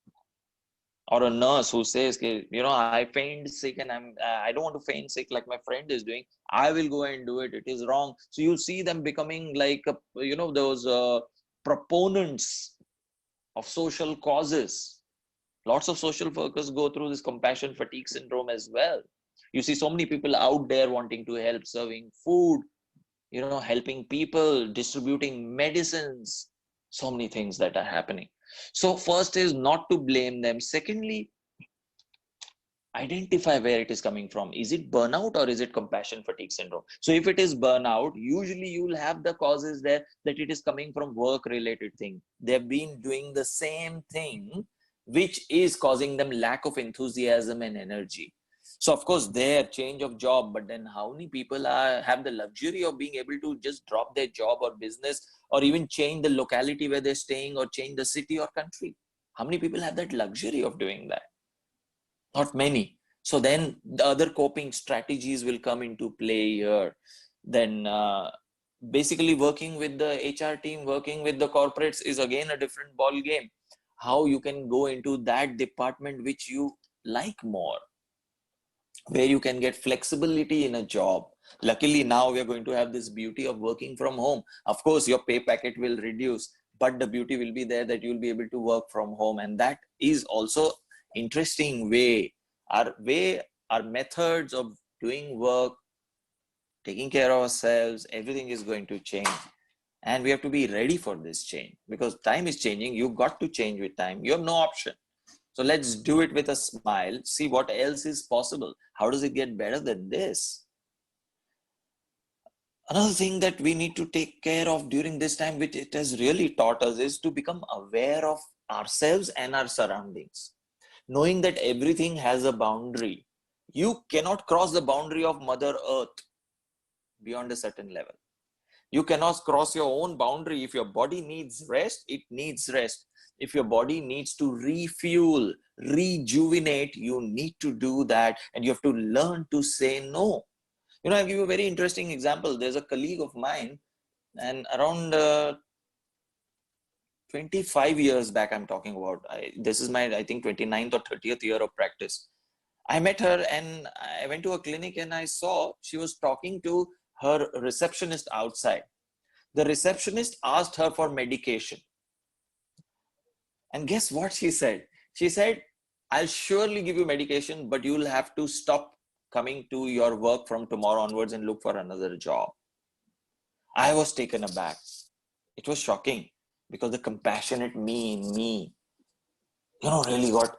Or a nurse who says, I faint sick and I don't want to faint sick like my friend is doing. I will go and do it. It is wrong. So you see them becoming like, those proponents of social causes. Lots of social workers go through this compassion fatigue syndrome as well. You see so many people out there wanting to help, serving food, helping people, distributing medicines. So many things that are happening. So first is not to blame them. Secondly, identify where it is coming from. Is it burnout or is it compassion fatigue syndrome? So if it is burnout, usually you will have the causes there that it is coming from work related thing. They've been doing the same thing, which is causing them lack of enthusiasm and energy. So of course their change of job, but then how many people have the luxury of being able to just drop their job or business or even change the locality where they're staying or change the city or country? How many people have that luxury of doing that? Not many. So then the other coping strategies will come into play here. Then basically working with the HR team, working with the corporates is again a different ball game. How you can go into that department which you like more, where you can get flexibility in a job. Luckily now we are going to have this beauty of working from home. Of course your pay packet will reduce, but the beauty will be there that you'll be able to work from home. And that is also interesting way. Our methods of doing work, taking care of ourselves, everything is going to change. And we have to be ready for this change because time is changing. You've got to change with time. You have no option. So let's do it with a smile, see what else is possible. How does it get better than this? Another thing that we need to take care of during this time, which it has really taught us, is to become aware of ourselves and our surroundings. Knowing that everything has a boundary. You cannot cross the boundary of Mother Earth beyond a certain level. You cannot cross your own boundary. If your body needs rest, it needs rest. If your body needs to refuel, rejuvenate, you need to do that. And you have to learn to say no. I'll give you a very interesting example. There's a colleague of mine, and around 25 years back, I'm talking about. This is my, I think, 29th or 30th year of practice. I met her and I went to a clinic and I saw she was talking to her receptionist outside. The receptionist asked her for medication. And guess what she said? She said, I'll surely give you medication, but you'll have to stop coming to your work from tomorrow onwards and look for another job. I was taken aback. It was shocking because the compassionate me in me, really got,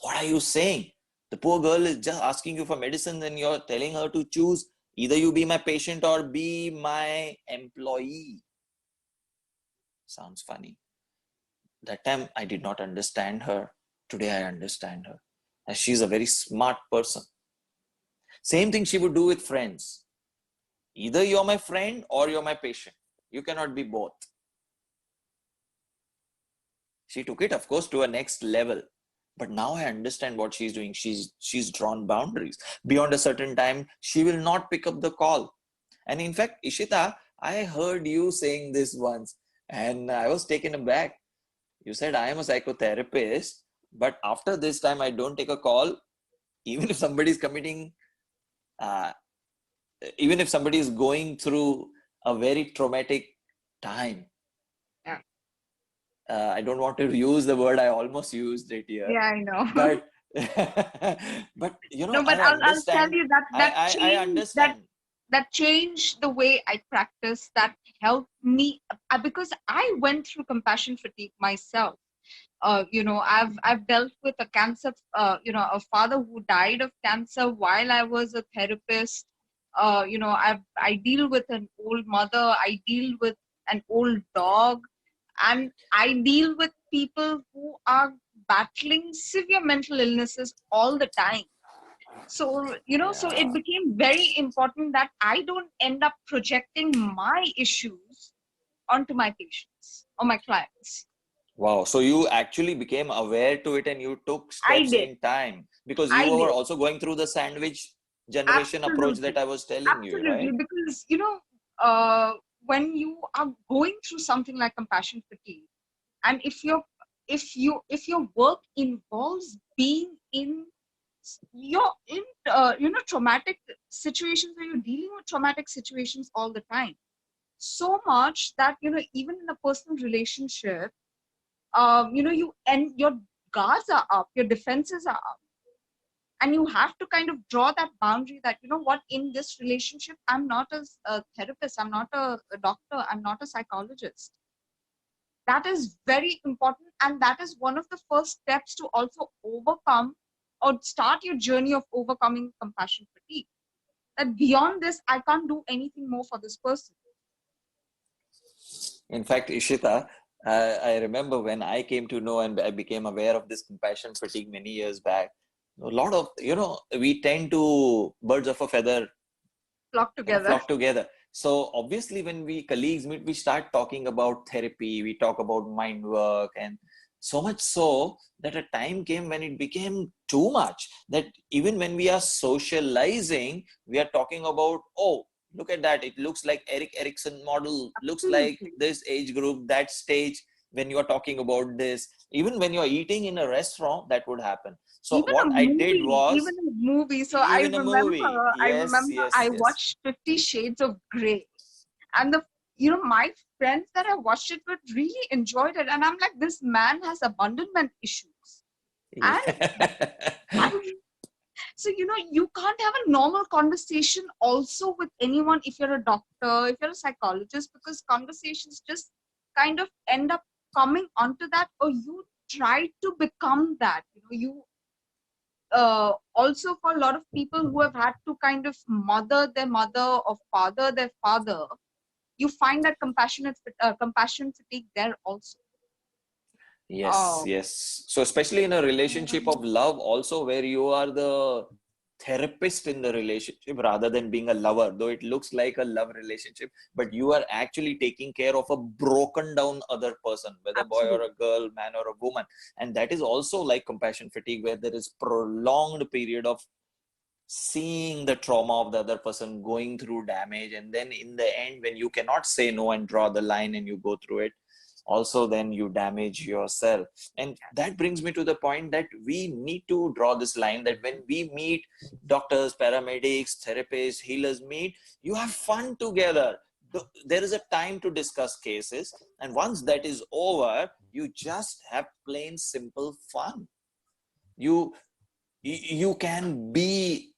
what are you saying? The poor girl is just asking you for medicine and you're telling her to choose either you be my patient or be my employee. Sounds funny. That time I did not understand her. Today I understand her. And she's a very smart person. Same thing she would do with friends. Either you're my friend or you're my patient. You cannot be both. She took it, of course, to a next level. But now I understand what she's doing. She's drawn boundaries. Beyond a certain time, she will not pick up the call. And in fact, Ishita, I heard you saying this once, and I was taken aback. You said, I am a psychotherapist, but after this time, I don't take a call, even if somebody is committing, uh, even if somebody is going through a very traumatic time. Yeah. I don't want to use the word, I almost used it here, Yeah, I know. but but No, but I I'll tell understand. you that I understand. that changed the way I practice. That helped me because I went through compassion fatigue myself. I've dealt with a cancer. A father who died of cancer while I was a therapist. I deal with an old mother. I deal with an old dog, and I deal with people who are battling severe mental illnesses all the time. So it Yeah. became very important that I don't end up projecting my issues onto my patients or my clients. Wow. So you actually became aware to it and you took I steps did. in time because you I were did. also going through the sandwich generation approach that Absolutely. I was telling you, Absolutely. right? Because, uh, when you are going through something like compassion fatigue, and if your work involves being in you're in traumatic situations, where you're dealing with traumatic situations all the time, so much that even in a personal relationship, your guards are up, your defenses are up, and you have to kind of draw that boundary that, what, in this relationship, I'm not a therapist, I'm not a doctor, I'm not a psychologist. That is very important, and that is one of the first steps to also overcome or start your journey of overcoming compassion fatigue. That beyond this, I can't do anything more for this person. In fact, Ishita, I remember when I came to know and I became aware of this compassion fatigue many years back. A lot of, we tend to birds of a feather, Flock together. flock together. So obviously, when we colleagues meet, we start talking about therapy, we talk about mind work, and so much so that a time came when it became too much. That even when we are socializing, we are talking about, oh, look at that, it looks like Eric Erickson model, looks like Absolutely. this age group, that stage. When you are talking about this, even when you are eating in a restaurant, that would happen. So Even a what I did movie, was, even a movie. So I even a remember, movie, I yes, remember yes, I yes. watched 50 Shades of Grey, and my friends that I watched it with really enjoyed it, and I'm like, this man has abandonment issues, and Yeah. and so you can't have a normal conversation also with anyone if you're a doctor, if you're a psychologist, because conversations just kind of end up coming onto that, or you try to become that. Also, for a lot of people who have had to kind of mother their mother or father their father, you find that compassion fatigue there also. Yes, um, yes. So especially in a relationship of love also, where you are the therapist in the relationship rather than being a lover, though it looks like a love relationship, but you are actually taking care of a broken down other person, whether boy or Absolutely. a girl, man or a woman. And that is also like compassion fatigue, where there is prolonged period of seeing the trauma of the other person going through damage, and then in the end, when you cannot say no and draw the line and you go through it, also then you damage yourself. And that brings me to the point that we need to draw this line, that when we meet doctors, paramedics, therapists, healers meet, you have fun together. There is a time to discuss cases, and once that is over, you just have plain simple fun. You you can be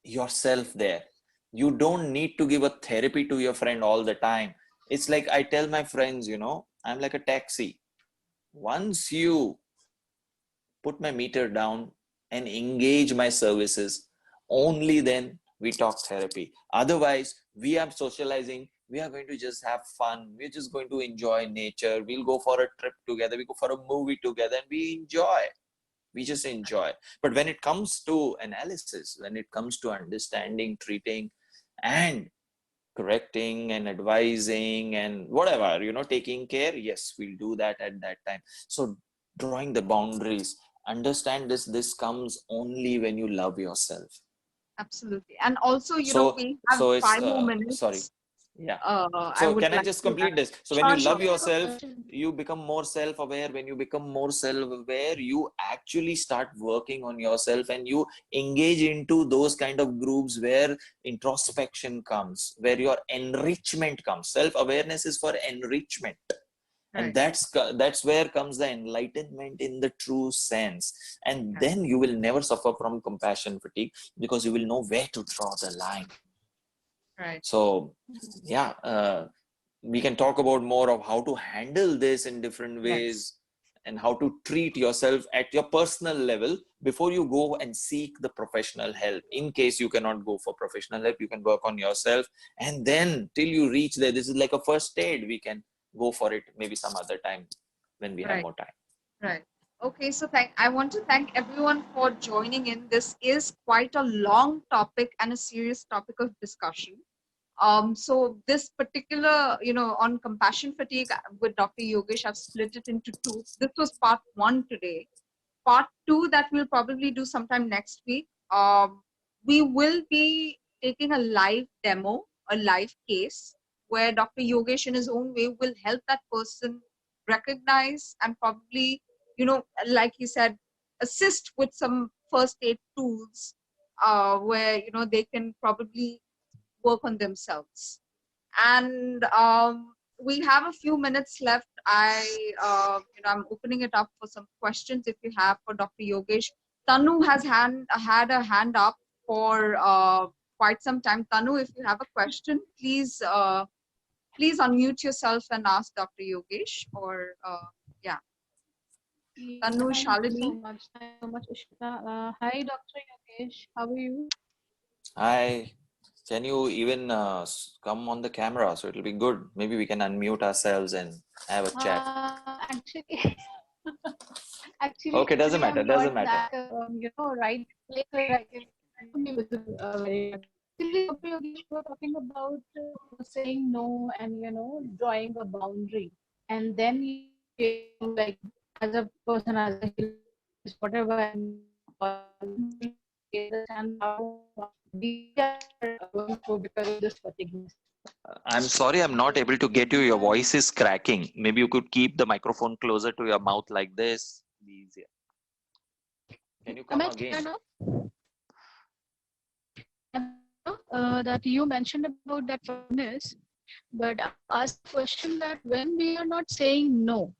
yourself there. You don't need to give a therapy to your friend all the time. It's like I tell my friends, I'm like a taxi. Once you put my meter down and engage my services, only then we talk therapy. Otherwise, we are socializing, we are going to just have fun, we're just going to enjoy nature, we'll go for a trip together, we go for a movie together, and we just enjoy. But when it comes to analysis, when it comes to understanding, treating, and correcting and advising and whatever, taking care, yes, we'll do that at that time. So drawing the boundaries, understand this comes only when you love yourself. Absolutely. And also, So we have it's 5 more sorry. minutes. Yeah. I So would can I like just to complete add. this? So when you Sure, love sure. yourself, you become more self-aware. When you become more self-aware, you actually start working on yourself and you engage into those kind of groups where introspection comes, where your enrichment comes. Self-awareness is for enrichment. And Right. that's where comes the enlightenment in the true sense. And Right. then you will never suffer from compassion fatigue because you will know where to draw the line. Right. So yeah, we can talk about more of how to handle this in different ways. Yes. And how to treat yourself at your personal level before you go and seek the professional help. In case you cannot go for professional help, you can work on yourself, and then till you reach there, this is like a first aid. We can go for it maybe some other time when we have Right. more time. Right. Okay, so I want to thank everyone for joining in. This is quite a long topic and a serious topic of discussion. So this particular, on compassion fatigue with Dr. Yogesh, I've split it into two. This was part 1 today. Part 2 that we'll probably do sometime next week. We will be taking a live demo, a live case, where Dr. Yogesh in his own way will help that person recognize and probably, like he said, assist with some first aid tools, where, they can probably work on themselves. And we have a few minutes left. I'm opening it up for some questions if you have for Dr. Yogesh. Tanu has had a hand up for quite some time. Tanu, if you have a question, please unmute yourself and ask Dr. Yogesh. Or yeah, Yeah, Tanu, thank you so Shalini. much. Thank you so much, Ishita. Hi, Dr. Yogesh. How are you? Hi, can you even come on the camera so it'll be good? Maybe we can unmute ourselves and have a chat. Actually, Okay, doesn't I'm matter, not doesn't matter. that, right place where I can be visible very much. Actually, Dr. Yogesh, we were talking about saying no and, drawing a boundary. And then like, as a person, as a healer, whatever I'm understand how we are going through because of this fatigueness. I'm sorry, I'm not able to get you. Your voice is cracking. Maybe you could keep the microphone closer to your mouth like this. Be easier. Can you Am come I clear again? now? That you mentioned about that forgiveness, but I asked the question that when we are not saying no,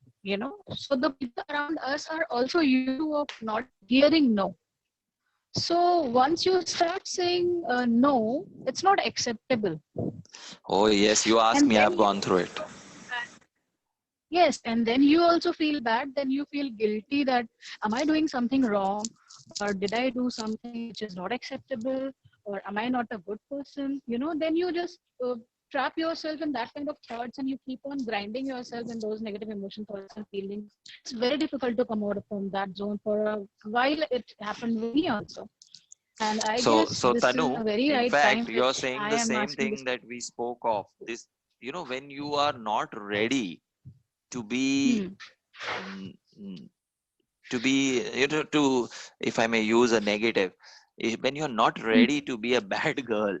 so the people around us are also used of not hearing no. So once you start saying no, it's not acceptable. Oh, yes, you asked And me. then I've gone through it. yes, and then you also feel bad, then you feel guilty that am I doing something wrong, or did I do something which is not acceptable, or am I not a good person? Then you just trap yourself in that kind of thoughts and you keep on grinding yourself in those negative emotion thoughts and feelings. It's very difficult to come out from that zone. For a while it happened with me also. And I guess So this is Tanu, a very in right time fact, you're which saying I the am same asking thing this that we spoke of. This, when you are not ready to be, question. mm, mm, to, if I may use a negative, when you're not ready to be a bad girl,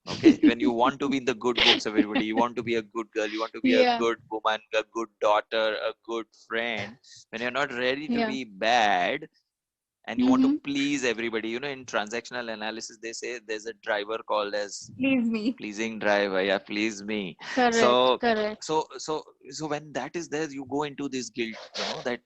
okay, when you want to be in the good books of everybody, you want to be a good girl, you want to be a Yeah, good woman, a good daughter, a good friend. When you're not ready to yeah. be bad, and you want to Mm-hmm. please everybody, in transactional analysis they say there's a driver called as Please me. pleasing driver. Yeah, please me. Correct, so correct. so so so when that is there, you go into this guilt, that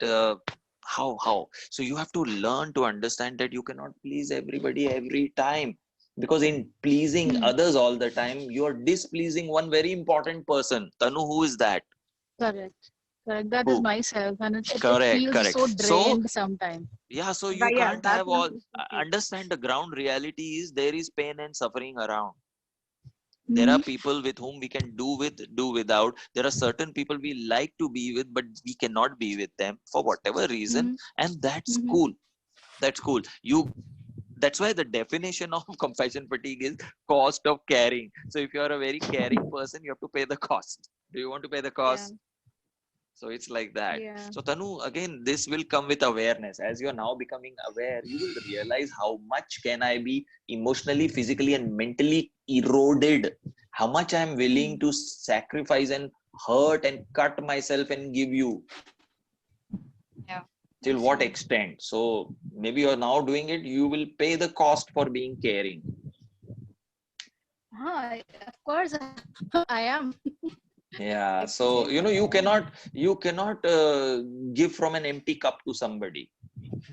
how so you have to learn to understand that you cannot please everybody every time, because in pleasing Hmm. others all the time, you are displeasing one very important person. Tanu, who is that? Correct. Correct. That is Who? myself, and it Correct, feels correct. so So drained sometimes. yeah, so you But yeah, can't that have is all, okay. understand the ground reality is there is pain and suffering around. There are Mm-hmm. people with whom we can do without. There are certain people we like to be with, but we cannot be with them for whatever reason. Mm-hmm. And that's Mm-hmm. cool. That's cool. That's why the definition of compassion fatigue is cost of caring. So if you are a very caring person, you have to pay the cost. Do you want to pay the Yeah. cost? So it's like that. Yeah. So Tanu, again, this will come with awareness. As you're now becoming aware, you will realize how much can I be emotionally, physically, and mentally eroded. How much I'm willing to sacrifice and hurt and cut myself and give you. Yeah. Till what extent? So maybe you're now doing it, you will pay the cost for being caring. Of course, I am. Yeah. Like So I you cannot give from an empty cup to somebody.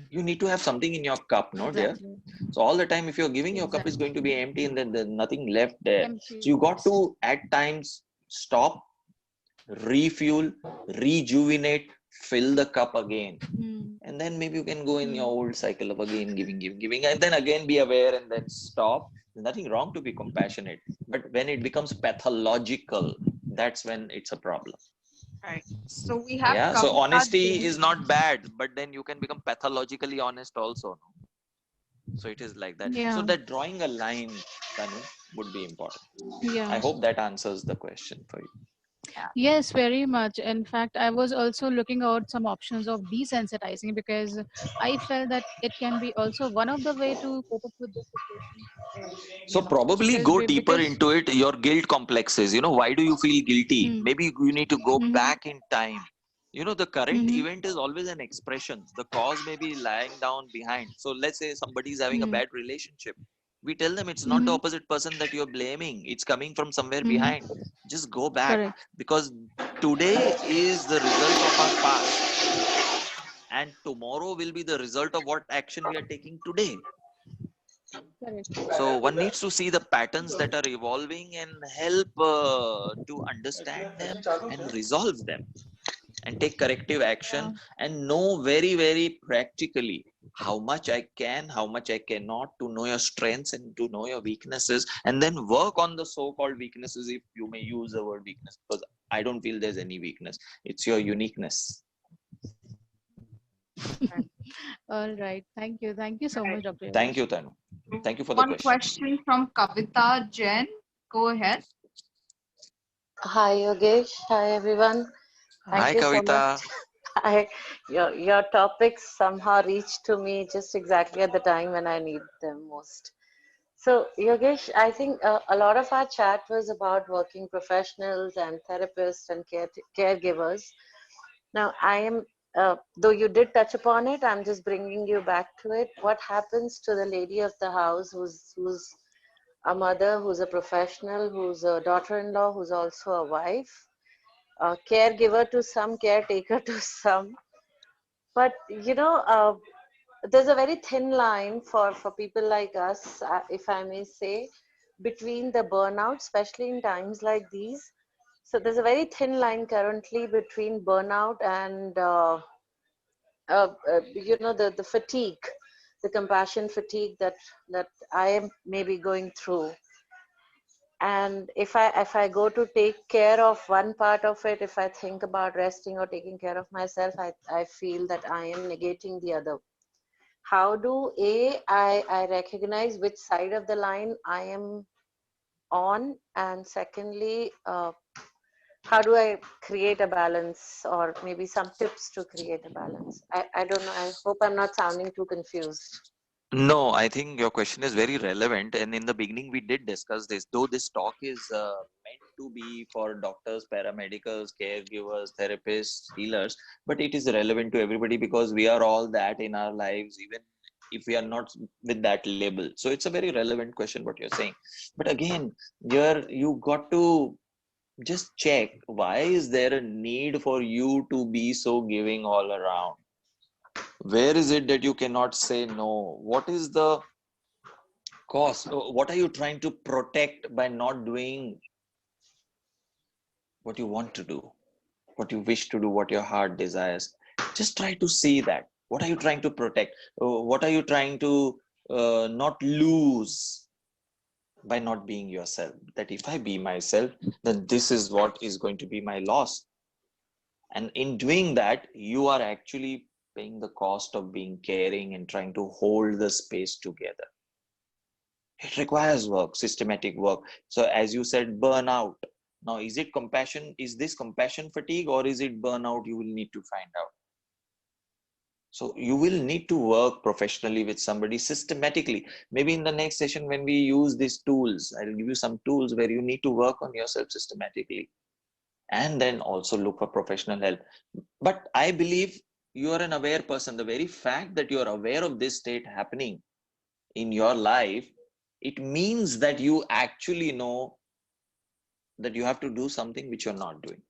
You need to have something in your cup, no dear? Exactly. So all the time, if you're giving, your cup is going to be Exactly. empty and then there's nothing left there. Empty. So you got to at times stop, refuel, rejuvenate, fill the cup again. And then maybe you can go in your old cycle of again giving, and then again be aware and then stop. There's nothing wrong to be compassionate. But when it becomes pathological, that's when it's a problem. Right. So we have Yeah. So Kavita honesty Jain. is not bad, but then you can become pathologically honest also. No? So it is like that. So Yeah. that drawing a line, Tanu, would be important. Yeah. I hope that answers the question for you. Yes, very much. In fact, I was also looking out some options of desensitizing because I felt that it can be also one of the way to cope up with this situation. So probably Because go we deeper because into it. Your guilt complexes. Why do you feel guilty? Hmm. Maybe you need to go Mhm. back in time. The current Mhm. event is always an expression. The cause may be lying down behind. So let's say somebody is having a Mhm. bad relationship. We tell them it's not the Mhm. opposite person that you're blaming. It's coming from somewhere Mhm. behind. Just go back, Correct. because today is the result of our past, and tomorrow will be the result of what action we are taking today. Correct. So one needs to see the patterns that are evolving and help to understand them and resolve them and take corrective action, Yeah. and know very, very practically how much I can, how much I cannot, to know your strengths and to know your weaknesses, and then work on the so-called weaknesses, if you may use the word weakness, because I don't feel there's any weakness. It's your uniqueness. All right. Thank you. Thank you so Right. much, Dr. Thank Yogesh. you, Tanu. Thank you for the One question. question from Kavita Jain. Go ahead. Hi Yogesh, hi everyone. Thank Hi, you so much. Kavita. Your topics somehow reached to me just exactly at the time when I need them most. So Yogesh, I think a lot of our chat was about working professionals and therapists and caregivers. Now I am, though you did touch upon it, I'm just bringing you back to it. What happens to the lady of the house who's a mother, who's a professional, who's a daughter-in-law, who's also a wife, a caregiver to some, caretaker to some. But there's a very thin line for people like us, if I may say, between the burnout, especially in times like these. So there's a very thin line currently between burnout and the fatigue, the compassion fatigue that I am maybe going through. And if I go to take care of one part of it, if I think about resting or taking care of myself, I feel that I am negating the other. How do I recognize which side of the line I am on, and secondly, how do I create a balance, or maybe some tips to create a balance? I don't know, I hope I'm not sounding too confused. No, I think your question is very relevant. And in the beginning, we did discuss this. Though this talk is meant to be for doctors, paramedicals, caregivers, therapists, healers, but it is relevant to everybody because we are all that in our lives, even if we are not with that label. So it's a very relevant question what you're saying. But again, you got to just check, why is there a need for you to be so giving all around? Where is it that you cannot say no? What is the cost? What are you trying to protect by not doing what you want to do, what you wish to do, what your heart desires? Just try to see that. What are you trying to protect? What are you trying to not lose by not being yourself? That if I be myself, then this is what is going to be my loss. And in doing that, you are actually paying the cost of being caring and trying to hold the space together. It requires work, systematic work. So as you said, burnout. Now, is it compassion? Is this compassion fatigue or is it burnout? You will need to find out. So you will need to work professionally with somebody systematically. Maybe in the next session, when we use these tools, I'll give you some tools where you need to work on yourself systematically and then also look for professional help. But I believe you are an aware person. The very fact that you are aware of this state happening in your life, it means that you actually know that you have to do something which you're not doing.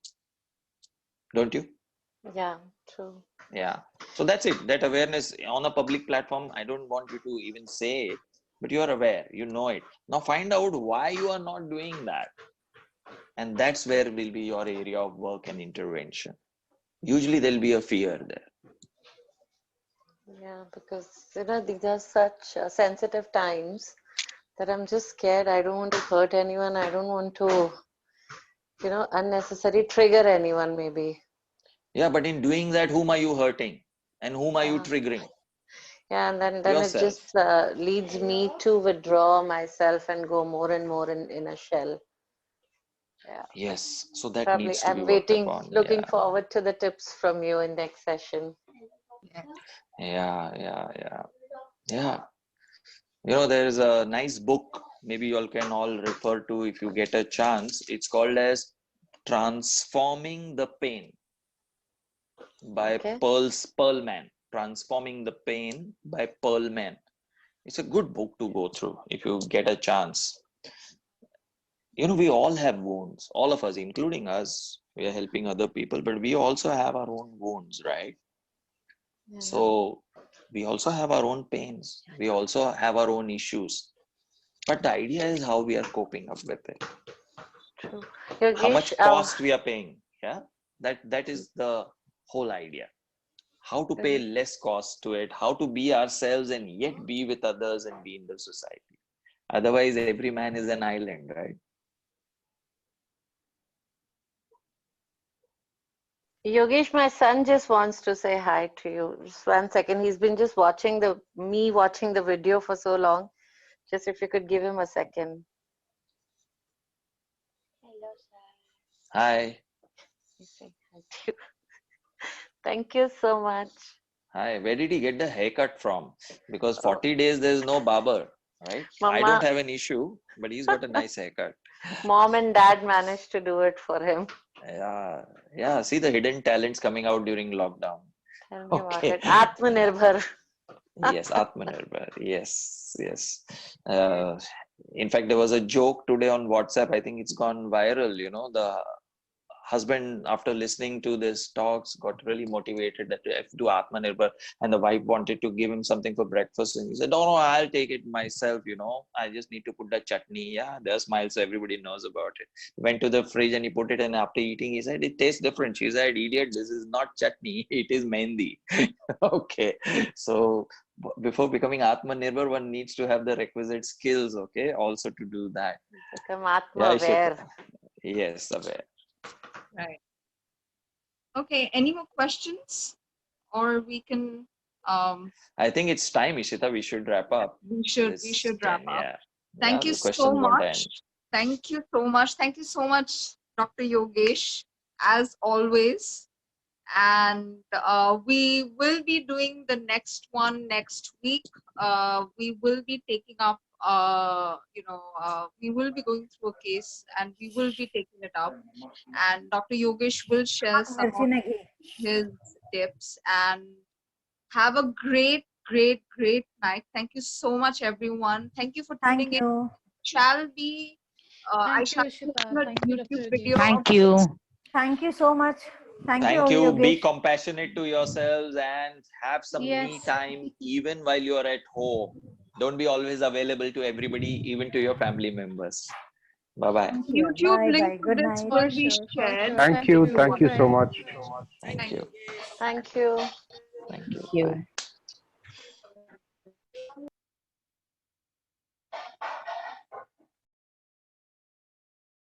Don't you? Yeah, true. Yeah. So that's it. That awareness on a public platform, I don't want you to even say it, but you are aware, you know it. Now find out why you are not doing that. And that's where will be your area of work and intervention. Usually there'll be a fear there. Yeah, because these are such sensitive times that I'm just scared. I don't want to hurt anyone. I don't want to, unnecessarily trigger anyone, maybe. Yeah, but in doing that, whom are you hurting? And whom are you Yeah. triggering? Yeah, and then it Yourself. just leads me to withdraw myself and go more and more in a shell. Yeah. Yes. So that Probably needs to be I'm worked waiting, upon. looking Yeah. forward to the tips from you in next session. Yeah. Yeah. There's a nice book, maybe you all can all refer to if you get a chance. It's called as Transforming the Pain by Okay. Pearlman. Transforming the Pain by Pearlman. It's a good book to go through if you get a chance. We all have wounds, all of us, including us. We are helping other people, but we also have our own wounds, right? Yeah. So we also have our own pains. We also have our own issues. But the idea is how we are coping up with it. True. How much Yogesh, cost we are paying. Yeah. That is the whole idea. How to pay less cost to it, how to be ourselves and yet be with others and be in the society. Otherwise, every man is an island, right? Yogesh, my son just wants to say hi to you. Just 1 second. He's been just watching the video for so long. Just if you could give him a second. Hello, sir. Hi. He's saying hi to you. Thank you so much. Hi. Where did he get the haircut from? Because 40 days there's no barber, right? I Mama, don't have an issue, but he's got a nice haircut. mom and dad managed to do it for him. Yeah. See the hidden talents coming out during lockdown. Tell me about Okay. it. Atmanirbhar. Yes, Atmanirbhar. Yes. In fact, there was a joke today on WhatsApp. I think it's gone viral. The husband, after listening to this talks, got really motivated that to do Atmanirbhar, and the wife wanted to give him something for breakfast, and he said, "No, I'll take it myself. I just need to put the chutney." Yeah, there's smiles, so everybody knows about it. Went to the fridge and he put it, and after eating, he said, "It tastes different." She said, "Idiot, this is not chutney. It is mehendi." Okay, so before becoming Atmanirbhar, one needs to have the requisite skills. Okay, also to do that. Become Atma-aware. Yes, aware. Right. Okay, any more questions? Or we can I think it's time, Ishita. We should wrap up. we should wrap up. Yeah. Thank you the so questions won't much. end. Thank you so much. Thank you so much, Dr. Yogesh, as always. And we will be doing the next one next week. We will be taking up, we will be going through a case and we will be taking it up. And Dr. Yogesh will share some of his tips. And have a great night. Thank you so much, everyone. Thank you for tuning in. Shall be I Thank you, shall Ishita. put a Thank you, YouTube Dr. video Rajesh. of Thank you. this. Thank you so much. Thank you, Thank you. Be Yogesh. compassionate to yourselves and have some me Yes. time even while you are at home. Don't be always available to everybody, even to your family members. Bye-bye. YouTube Bye link bye. to Good this night. will For be sure. shared. Thank you. Thank you so Bye. much. Thank you. Thank you. Thank you. you. Bye.